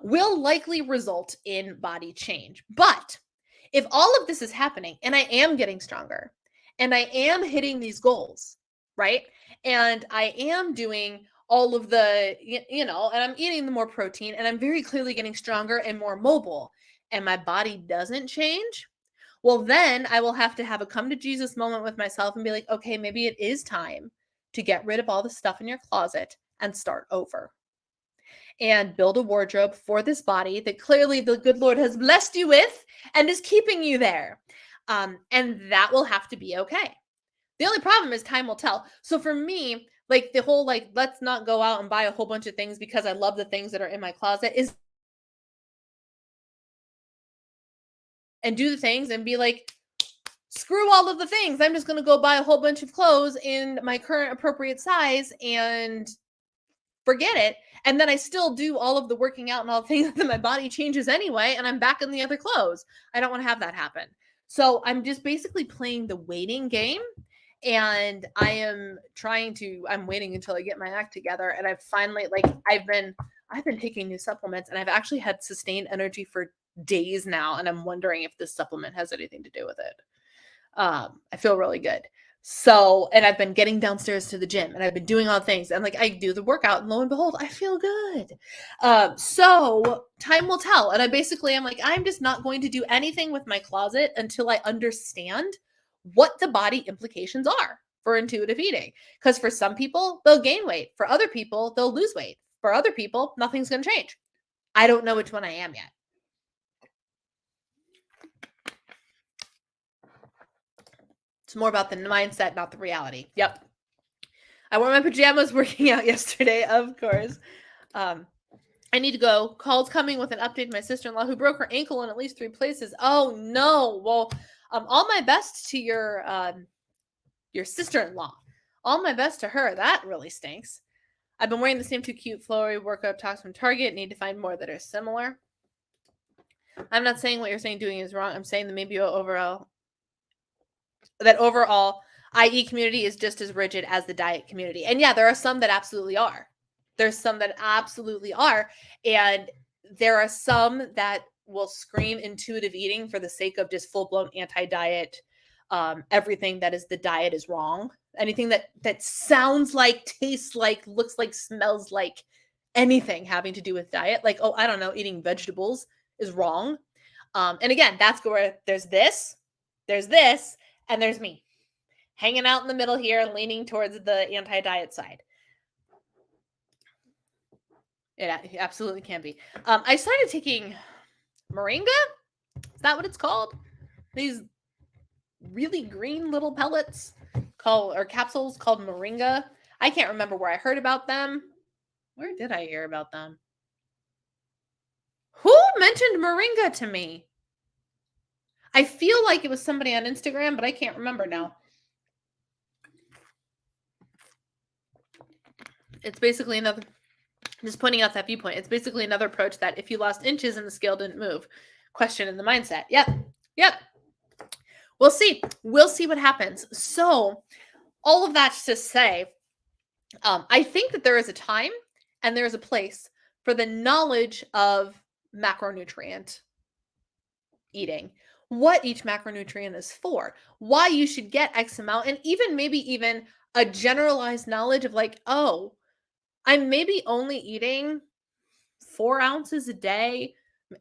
Speaker 1: will likely result in body change. But if all of this is happening and I am getting stronger and I am hitting these goals, right? And I am doing all of the, and I'm eating the more protein and I'm very clearly getting stronger and more mobile, and my body doesn't change, well, then I will have to have a come to Jesus moment with myself and be like, okay, maybe it is time to get rid of all the stuff in your closet and start over. And build a wardrobe for this body that clearly the good Lord has blessed you with and is keeping you there. And that will have to be okay. The only problem is time will tell. So for me, like the whole, like, let's not go out and buy a whole bunch of things because I love the things that are in my closet is, and do the things and be like, screw all of the things. I'm just going to go buy a whole bunch of clothes in my current appropriate size and forget it. And then I still do all of the working out and all the things that my body changes anyway, and I'm back in the other clothes. I don't want to have that happen. So I'm just basically playing the waiting game, and I'm waiting until I get my act together. And I've finally, I've been taking new supplements, and I've actually had sustained energy for days now. And I'm wondering if this supplement has anything to do with it. I feel really good. So, and I've been getting downstairs to the gym and I've been doing all the things, and I do the workout and lo and behold, I feel good. So time will tell. And I'm like, I'm just not going to do anything with my closet until I understand what the body implications are. for intuitive eating. Because for some people, they'll gain weight. For other people, they'll lose weight. For other people, nothing's going to change. I don't know which one I am yet. It's more about the mindset, not the reality. Yep. I wore my pajamas working out yesterday, of course. I need to go. Call's coming with an update. My sister-in-law who broke her ankle in at least 3 places. Oh no. Well, all my best to your sister-in-law. All my best to her. That really stinks. I've been wearing the same 2 cute flowery workout tops from Target. Need to find more that are similar. I'm not saying what you're saying doing is wrong. I'm saying that maybe overall IE community is just as rigid as the diet community. And yeah, there are some that absolutely are. There's some that absolutely are. And there are some that will scream intuitive eating for the sake of just full-blown anti-diet. Everything that is the diet is wrong. Anything that sounds like, tastes like, looks like, smells like anything having to do with diet, like, oh, I don't know, eating vegetables is wrong. And again, that's where there's this, and there's me hanging out in the middle here, leaning towards the anti-diet side. It absolutely can be. I started taking moringa. Is that what it's called? These really green little pellets capsules called moringa. I can't remember where I heard about them. Where did I hear about them? Who mentioned moringa to me? I feel like it was somebody on Instagram, but I can't remember now. It's basically another, just pointing out that viewpoint. It's basically another approach that if you lost inches and the scale didn't move, question in the mindset. Yep. We'll see. We'll see what happens. So all of that's to say, I think that there is a time and there's a place for the knowledge of macronutrient eating, what each macronutrient is for, why you should get X amount, and even a generalized knowledge of like, oh, I'm maybe only eating 4 ounces a day,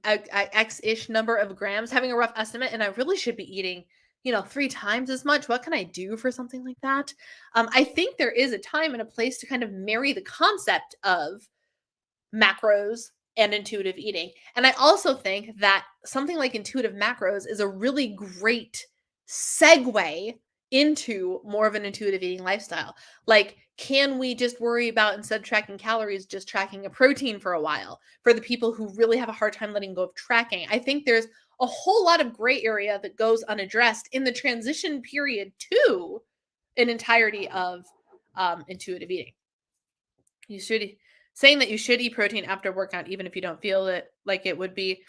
Speaker 1: X-ish number of grams, having a rough estimate, and I really should be eating 3 times as much. What can I do for something like that? I think there is a time and a place to kind of marry the concept of macros and intuitive eating. And I also think that something like intuitive macros is a really great segue into more of an intuitive eating lifestyle. Like, can we just worry about, instead of tracking calories, just tracking a protein for a while for the people who really have a hard time letting go of tracking? I think there's a whole lot of gray area that goes unaddressed in the transition period to an entirety of intuitive eating. Saying that you should eat protein after workout, even if you don't feel it, like it would be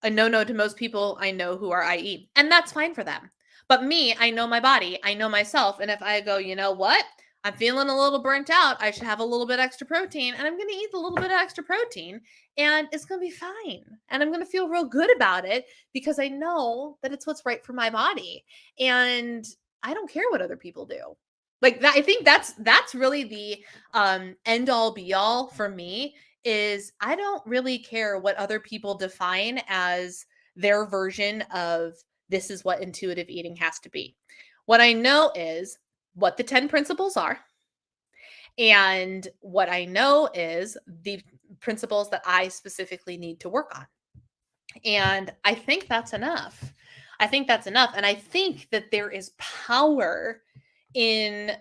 Speaker 1: a no-no to most people I know who are IE. And that's fine for them. But me, I know my body, I know myself. And if I go, you know what? I'm feeling a little burnt out. I should have a little bit extra protein, and I'm going to eat a little bit of extra protein, and it's going to be fine. And I'm going to feel real good about it because I know that it's what's right for my body. And I don't care what other people do. Like that, I think that's really the end all be all for me. Is I don't really care what other people define as their version of this is what intuitive eating has to be. What I know is what the 10 principles are. And what I know is the principles that I specifically need to work on. And I think that's enough. And I think that there is power in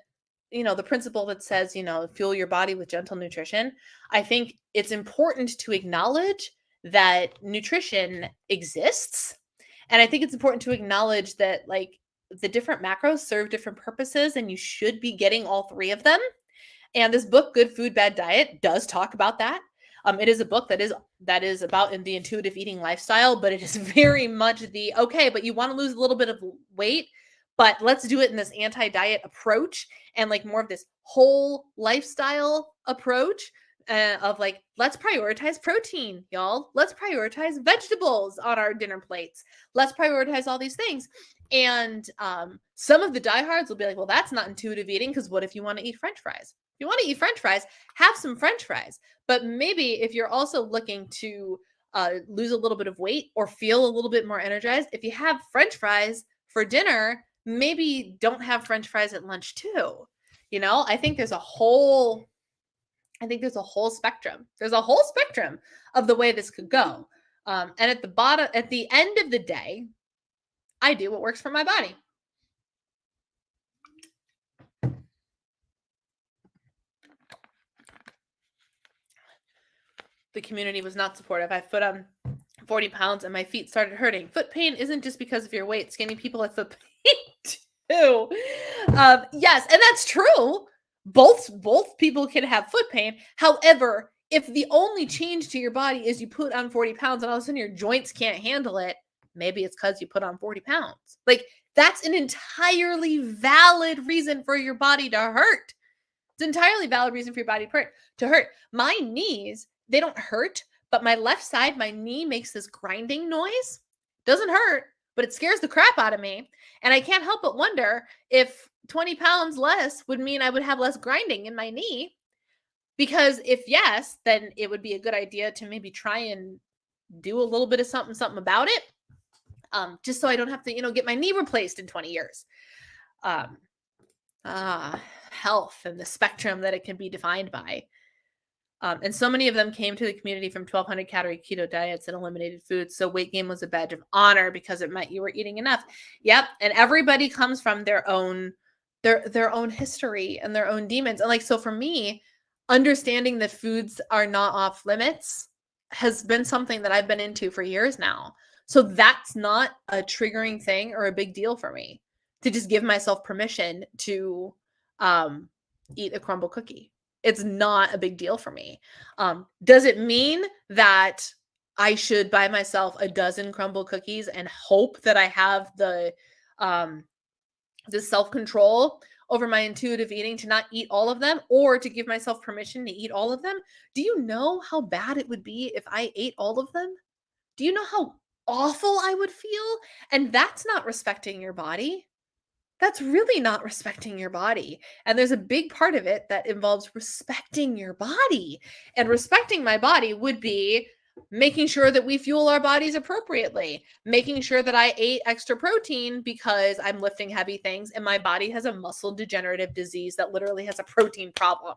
Speaker 1: the principle that says, fuel your body with gentle nutrition. I think it's important to acknowledge that nutrition exists. And I think it's important to acknowledge that like the different macros serve different purposes and you should be getting all 3 of them. And this book, Good Food, Bad Diet, does talk about that. It is a book that is about in the intuitive eating lifestyle, but it is very much but you want to lose a little bit of weight, but let's do it in this anti-diet approach and like more of this whole lifestyle approach of like, let's prioritize protein, y'all. Let's prioritize vegetables on our dinner plates. Let's prioritize all these things. And some of the diehards will be like, well, that's not intuitive eating because what if you want to eat French fries? If you want to eat French fries, have some French fries. But maybe if you're also looking to lose a little bit of weight or feel a little bit more energized, if you have French fries for dinner, maybe don't have French fries at lunch too. I think there's a whole spectrum. There's a whole spectrum of the way this could go. And at the end of the day, I do what works for my body. The community was not supportive. I put on 40 pounds and my feet started hurting. Foot pain isn't just because of your weight. Skinny people have foot pain too. Yes, and that's true. Both people can have foot pain. However, if the only change to your body is you put on 40 pounds and all of a sudden your joints can't handle it, maybe it's because you put on 40 pounds. Like, that's an entirely valid reason for your body to hurt. It's an entirely valid reason for your body to hurt. My knees, they don't hurt, but my left side, my knee makes this grinding noise. Doesn't hurt, but it scares the crap out of me. And I can't help but wonder if 20 pounds less would mean I would have less grinding in my knee. Because if yes, then it would be a good idea to maybe try and do a little bit of something about it. Just so I don't have to, get my knee replaced in 20 years. Health and the spectrum that it can be defined by. And so many of them came to the community from 1,200 calorie keto diets and eliminated foods. So weight gain was a badge of honor because it meant you were eating enough. Yep. And everybody comes from their own history and their own demons. And so for me, understanding that foods are not off limits has been something that I've been into for years now. So that's not a triggering thing or a big deal for me to just give myself permission to eat a crumble cookie. It's not a big deal for me. Does it mean that I should buy myself a dozen crumble cookies and hope that I have the self-control over my intuitive eating to not eat all of them, or to give myself permission to eat all of them? Do you know how bad it would be if I ate all of them? Do you know how awful I would feel? And that's not respecting your body. That's really not respecting your body. And there's a big part of it that involves respecting your body. And respecting my body would be making sure that we fuel our bodies appropriately, making sure that I ate extra protein because I'm lifting heavy things and my body has a muscle degenerative disease that literally has a protein problem.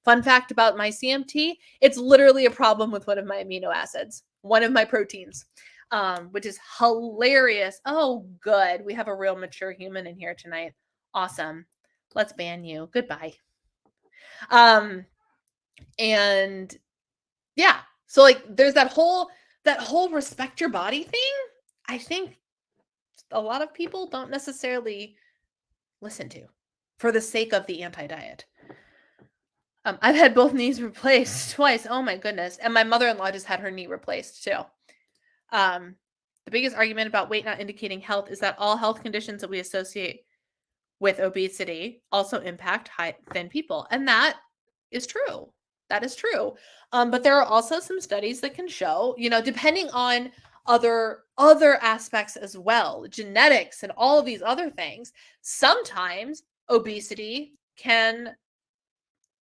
Speaker 1: Fun fact about my CMT, it's literally a problem with one of my amino acids, one of my proteins. Which is hilarious. Oh, good. We have a real mature human in here tonight. Awesome. Let's ban you. Goodbye. And yeah, so there's that whole respect your body thing. I think a lot of people don't necessarily listen to for the sake of the anti-diet. I've had both knees replaced twice. Oh my goodness. And my mother-in-law just had her knee replaced too. The biggest argument about weight not indicating health is that all health conditions that we associate with obesity also impact thin people. And that is true. That is true. But there are also some studies that can show, depending on other aspects as well, genetics and all of these other things, sometimes obesity can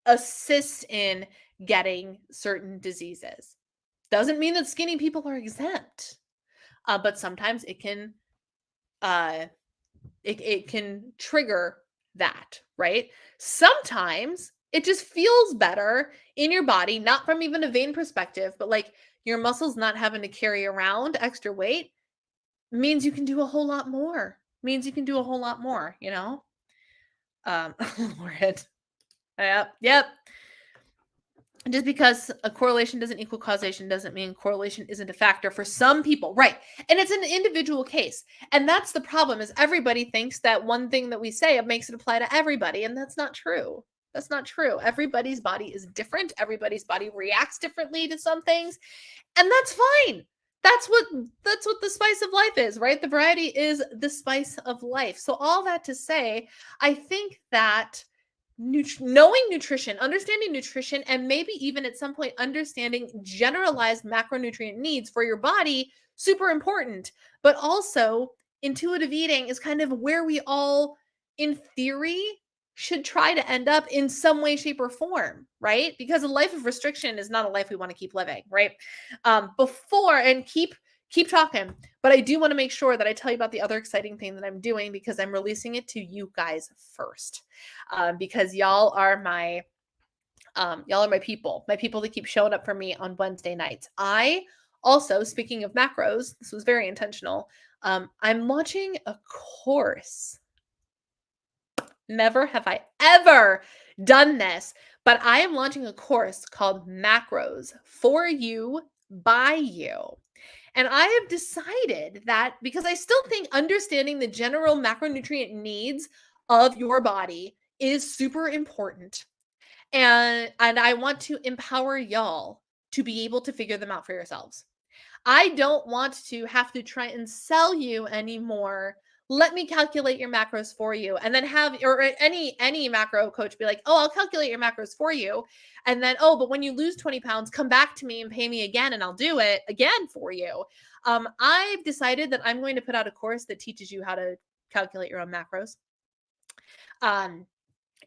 Speaker 1: assist in getting certain diseases. Doesn't mean that skinny people are exempt, but sometimes it can it can trigger that, right? Sometimes it just feels better in your body, not from even a vain perspective, but your muscles not having to carry around extra weight means you can do a whole lot more. Lauren. Yep. Just because a correlation doesn't equal causation doesn't mean correlation isn't a factor for some people. Right. And it's an individual case. And that's the problem, is everybody thinks that one thing that we say makes it apply to everybody. And that's not true. That's not true. Everybody's body is different. Everybody's body reacts differently to some things. And that's fine. That's what the spice of life is, right? The variety is the spice of life. So all that to say, I think that knowing nutrition, understanding nutrition, and maybe even at some point understanding generalized macronutrient needs for your body, super important. But also intuitive eating is kind of where we all, in theory, should try to end up in some way, shape, or form, right? Because a life of restriction is not a life we want to keep living, right? Keep keep talking. But I do want to make sure that I tell you about the other exciting thing that I'm doing, because I'm releasing it to you guys first. Because y'all are my people that keep showing up for me on Wednesday nights. I also, speaking of macros, this was very intentional. I'm launching a course. Never have I ever done this, but I am launching a course called Macros for You by You. And I have decided that, because I still think understanding the general macronutrient needs of your body is super important. And I want to empower y'all to be able to figure them out for yourselves. I don't want to have to try and sell you anymore. Let me calculate your macros for you, and then have, or any macro coach be like, oh, I'll calculate your macros for you. And then, oh, but when you lose 20 pounds, come back to me and pay me again, and I'll do it again for you. I've decided that I'm going to put out a course that teaches you how to calculate your own macros.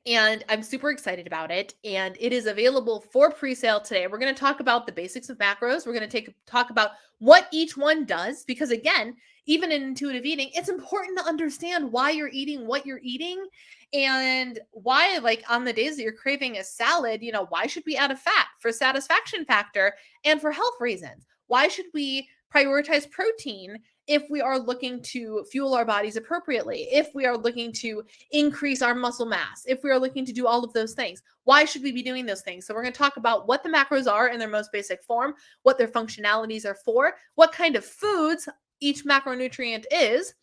Speaker 1: And I'm super excited about it. And it is available for pre-sale today. We're going to talk about the basics of macros. We're going to talk about what each one does, because again, even in intuitive eating, it's important to understand why you're eating what you're eating, and why, like, on the days that you're craving a salad, why should we add a fat for satisfaction factor and for health reasons? Why should we prioritize protein if we are looking to fuel our bodies appropriately, if we are looking to increase our muscle mass, if we are looking to do all of those things? Why should we be doing those things? So we're going to talk about what the macros are in their most basic form, what their functionalities are for, what kind of foods each macronutrient is,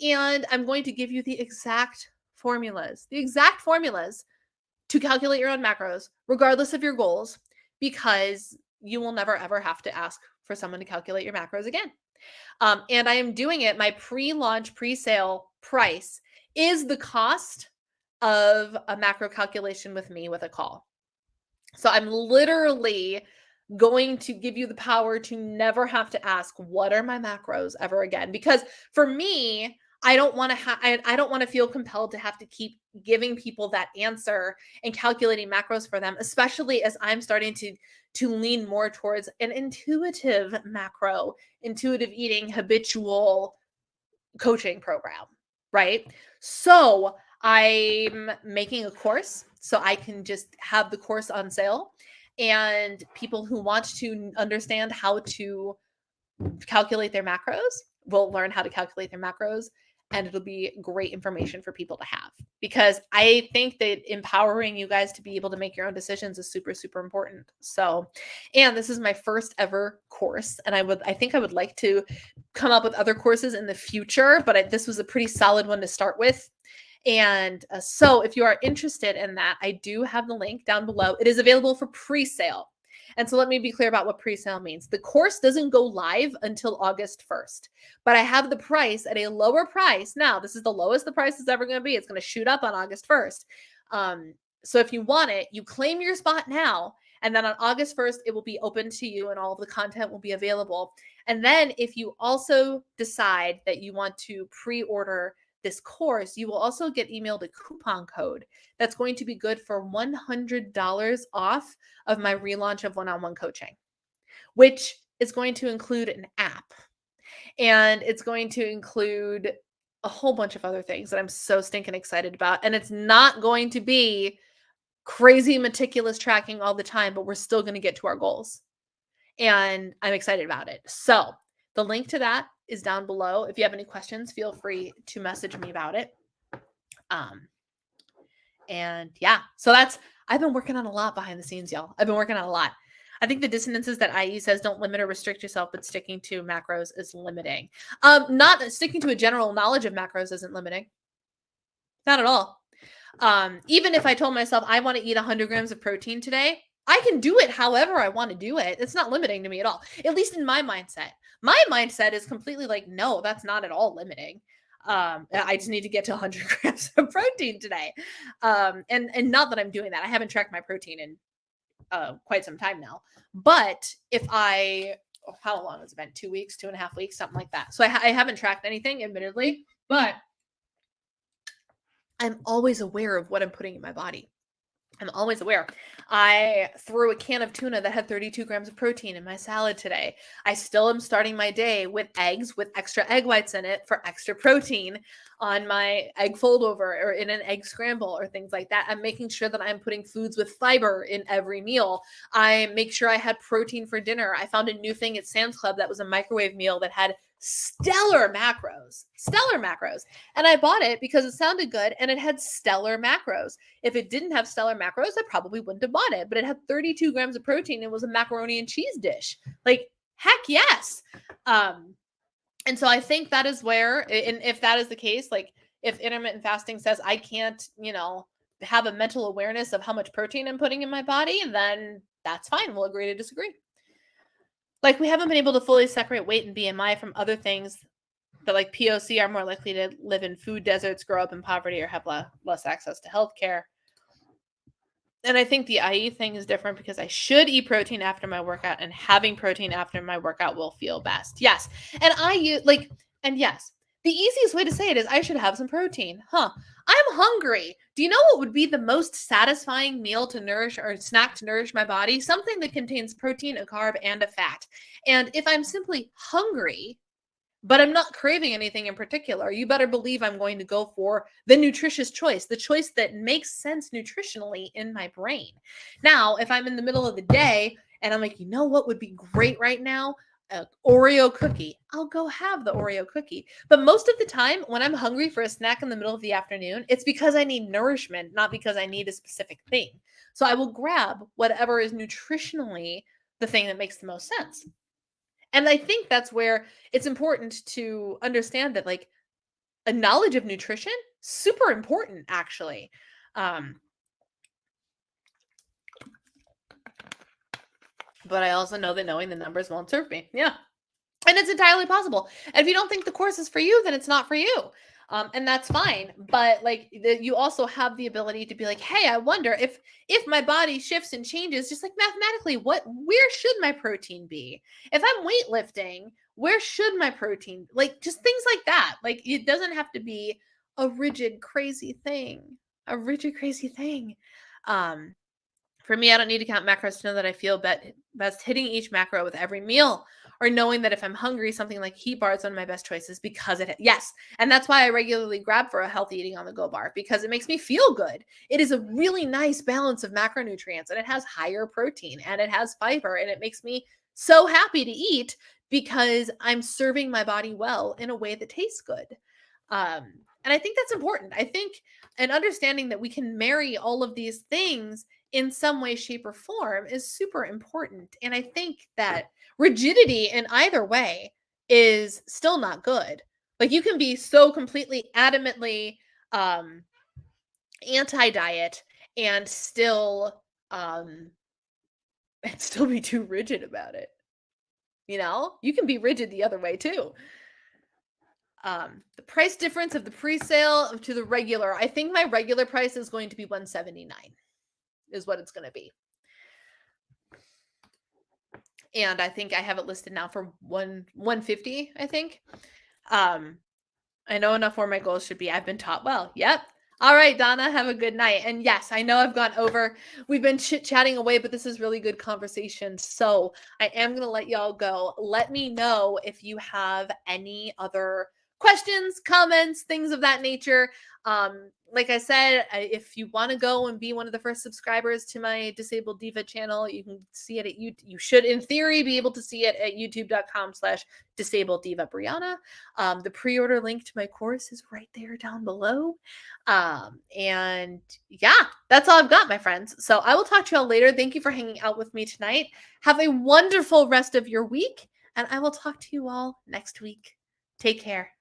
Speaker 1: and I'm going to give you the exact formulas to calculate your own macros, regardless of your goals, because you will never, ever have to ask for someone to calculate your macros again. And I am doing it. My pre-launch, pre-sale price is the cost of a macro calculation with me with a call. So I'm literally going to give you the power to never have to ask, what are my macros, ever again? Because for me, I don't want to I don't want to feel compelled to have to keep giving people that answer and calculating macros for them, especially as I'm starting to lean more towards an intuitive macro, intuitive eating, habitual coaching program, right? So I'm making a course so I can just have the course on sale, and people who want to understand how to calculate their macros will learn how to calculate their macros, and it'll be great information for people to have, because I think that empowering you guys to be able to make your own decisions is super, super important. So, and this is my first ever course, and I think I would like to come up with other courses in the future, but this was a pretty solid one to start with. And so if you are interested in that, I do have the link down below. It is available for pre-sale. And so let me be clear about what pre-sale means. The course doesn't go live until August 1st, but I have the price at a lower price. Now, this is the lowest the price is ever going to be. It's going to shoot up on August 1st. So if you want it, you claim your spot now, and then on August 1st, it will be open to you and all of the content will be available. And then if you also decide that you want to pre-order this course, you will also get emailed a coupon code that's going to be good for $100 off of my relaunch of one-on-one coaching, which is going to include an app, and it's going to include a whole bunch of other things that I'm so stinking excited about. And it's not going to be crazy meticulous tracking all the time, but we're still going to get to our goals. And I'm excited about it. So the link to that is down below. If you have any questions, feel free to message me about it. And yeah, so I've been working on a lot behind the scenes, y'all. I've been working on a lot. I think the dissonances that IE says don't limit or restrict yourself, but sticking to macros is limiting. Not sticking to a general knowledge of macros isn't limiting. Not at all. Even if I told myself I want to eat 100 grams of protein today, I can do it however I want to do it. It's not limiting to me at all, at least in my mindset. My mindset is completely like, no, that's not at all limiting. I just need to get to 100 grams of protein today. And not that I'm doing that. I haven't tracked my protein in quite some time now. But how long has it been? 2 weeks, 2.5 weeks, something like that. So I haven't tracked anything, admittedly, but I'm always aware of what I'm putting in my body. I'm always aware. I threw a can of tuna that had 32 grams of protein in my salad today. I still am starting my day with eggs with extra egg whites in it for extra protein on my egg fold over or in an egg scramble or things like that. I'm making sure that I'm putting foods with fiber in every meal. I make sure I had protein for dinner. I found a new thing at Sam's Club that was a microwave meal that had stellar macros. And I bought it because it sounded good and it had stellar macros. If it didn't have stellar macros, I probably wouldn't have bought it, but it had 32 grams of protein and was a macaroni and cheese dish. Like, heck yes. And so I think that is where, and if that is the case, like if intermittent fasting says I can't, have a mental awareness of how much protein I'm putting in my body, then that's fine. We'll agree to disagree. Like, we haven't been able to fully separate weight and BMI from other things that, like, POC are more likely to live in food deserts, grow up in poverty, or have less access to healthcare. And I think the IE thing is different because I should eat protein after my workout, and having protein after my workout will feel best. Yes. And yes, the easiest way to say it is I should have some protein. I'm hungry. Do you know what would be the most satisfying meal to nourish or snack to nourish my body? Something that contains protein, a carb, and a fat. And if I'm simply hungry, but I'm not craving anything in particular, you better believe I'm going to go for the nutritious choice, the choice that makes sense nutritionally in my brain. Now, if I'm in the middle of the day and I'm like, you know what would be great right now? An Oreo cookie. I'll go have the Oreo cookie. But most of the time, when I'm hungry for a snack in the middle of the afternoon, it's because I need nourishment, not because I need a specific thing. So I will grab whatever is nutritionally the thing that makes the most sense. And I think that's where it's important to understand that, like, a knowledge of nutrition, super important, actually. But I also know that knowing the numbers won't serve me. Yeah. And it's entirely possible. And if you don't think the course is for you, then it's not for you. And that's fine. But like you also have the ability to be like, hey, I wonder if my body shifts and changes, just like mathematically, where should my protein be? If I'm weightlifting, where should my protein, like just things like that. Like it doesn't have to be a rigid, crazy thing. For me, I don't need to count macros to know that I feel best hitting each macro with every meal, or knowing that if I'm hungry, something like Heat Bar is one of my best choices because yes. And that's why I regularly grab for a healthy eating on the go bar, because it makes me feel good. It is a really nice balance of macronutrients, and it has higher protein and it has fiber, and it makes me so happy to eat because I'm serving my body well in a way that tastes good. And I think that's important. I think an understanding that we can marry all of these things in some way, shape, or form is super important. And I think that rigidity in either way is still not good. Like you can be so completely adamantly anti-diet and still be too rigid about it. You can be rigid the other way too. The price difference of the pre-sale to the regular, I think my regular price is going to be $179 is what it's going to be. And I think I have it listed now for $150, I think. I know enough where my goals should be. I've been taught well. Yep. All right, Donna, have a good night. And yes, I know I've gone over. We've been chit-chatting away, but this is really good conversation. So I am going to let y'all go. Let me know if you have any other questions, comments, things of that nature. Like I said, if you want to go and be one of the first subscribers to my Disabled Diva channel, you can see it at YouTube. You should, in theory, be able to see it at youtube.com/Disabled Diva Brianna. The pre-order link to my course is right there down below. And yeah, that's all I've got, my friends. So I will talk to y'all later. Thank you for hanging out with me tonight. Have a wonderful rest of your week, and I will talk to you all next week. Take care.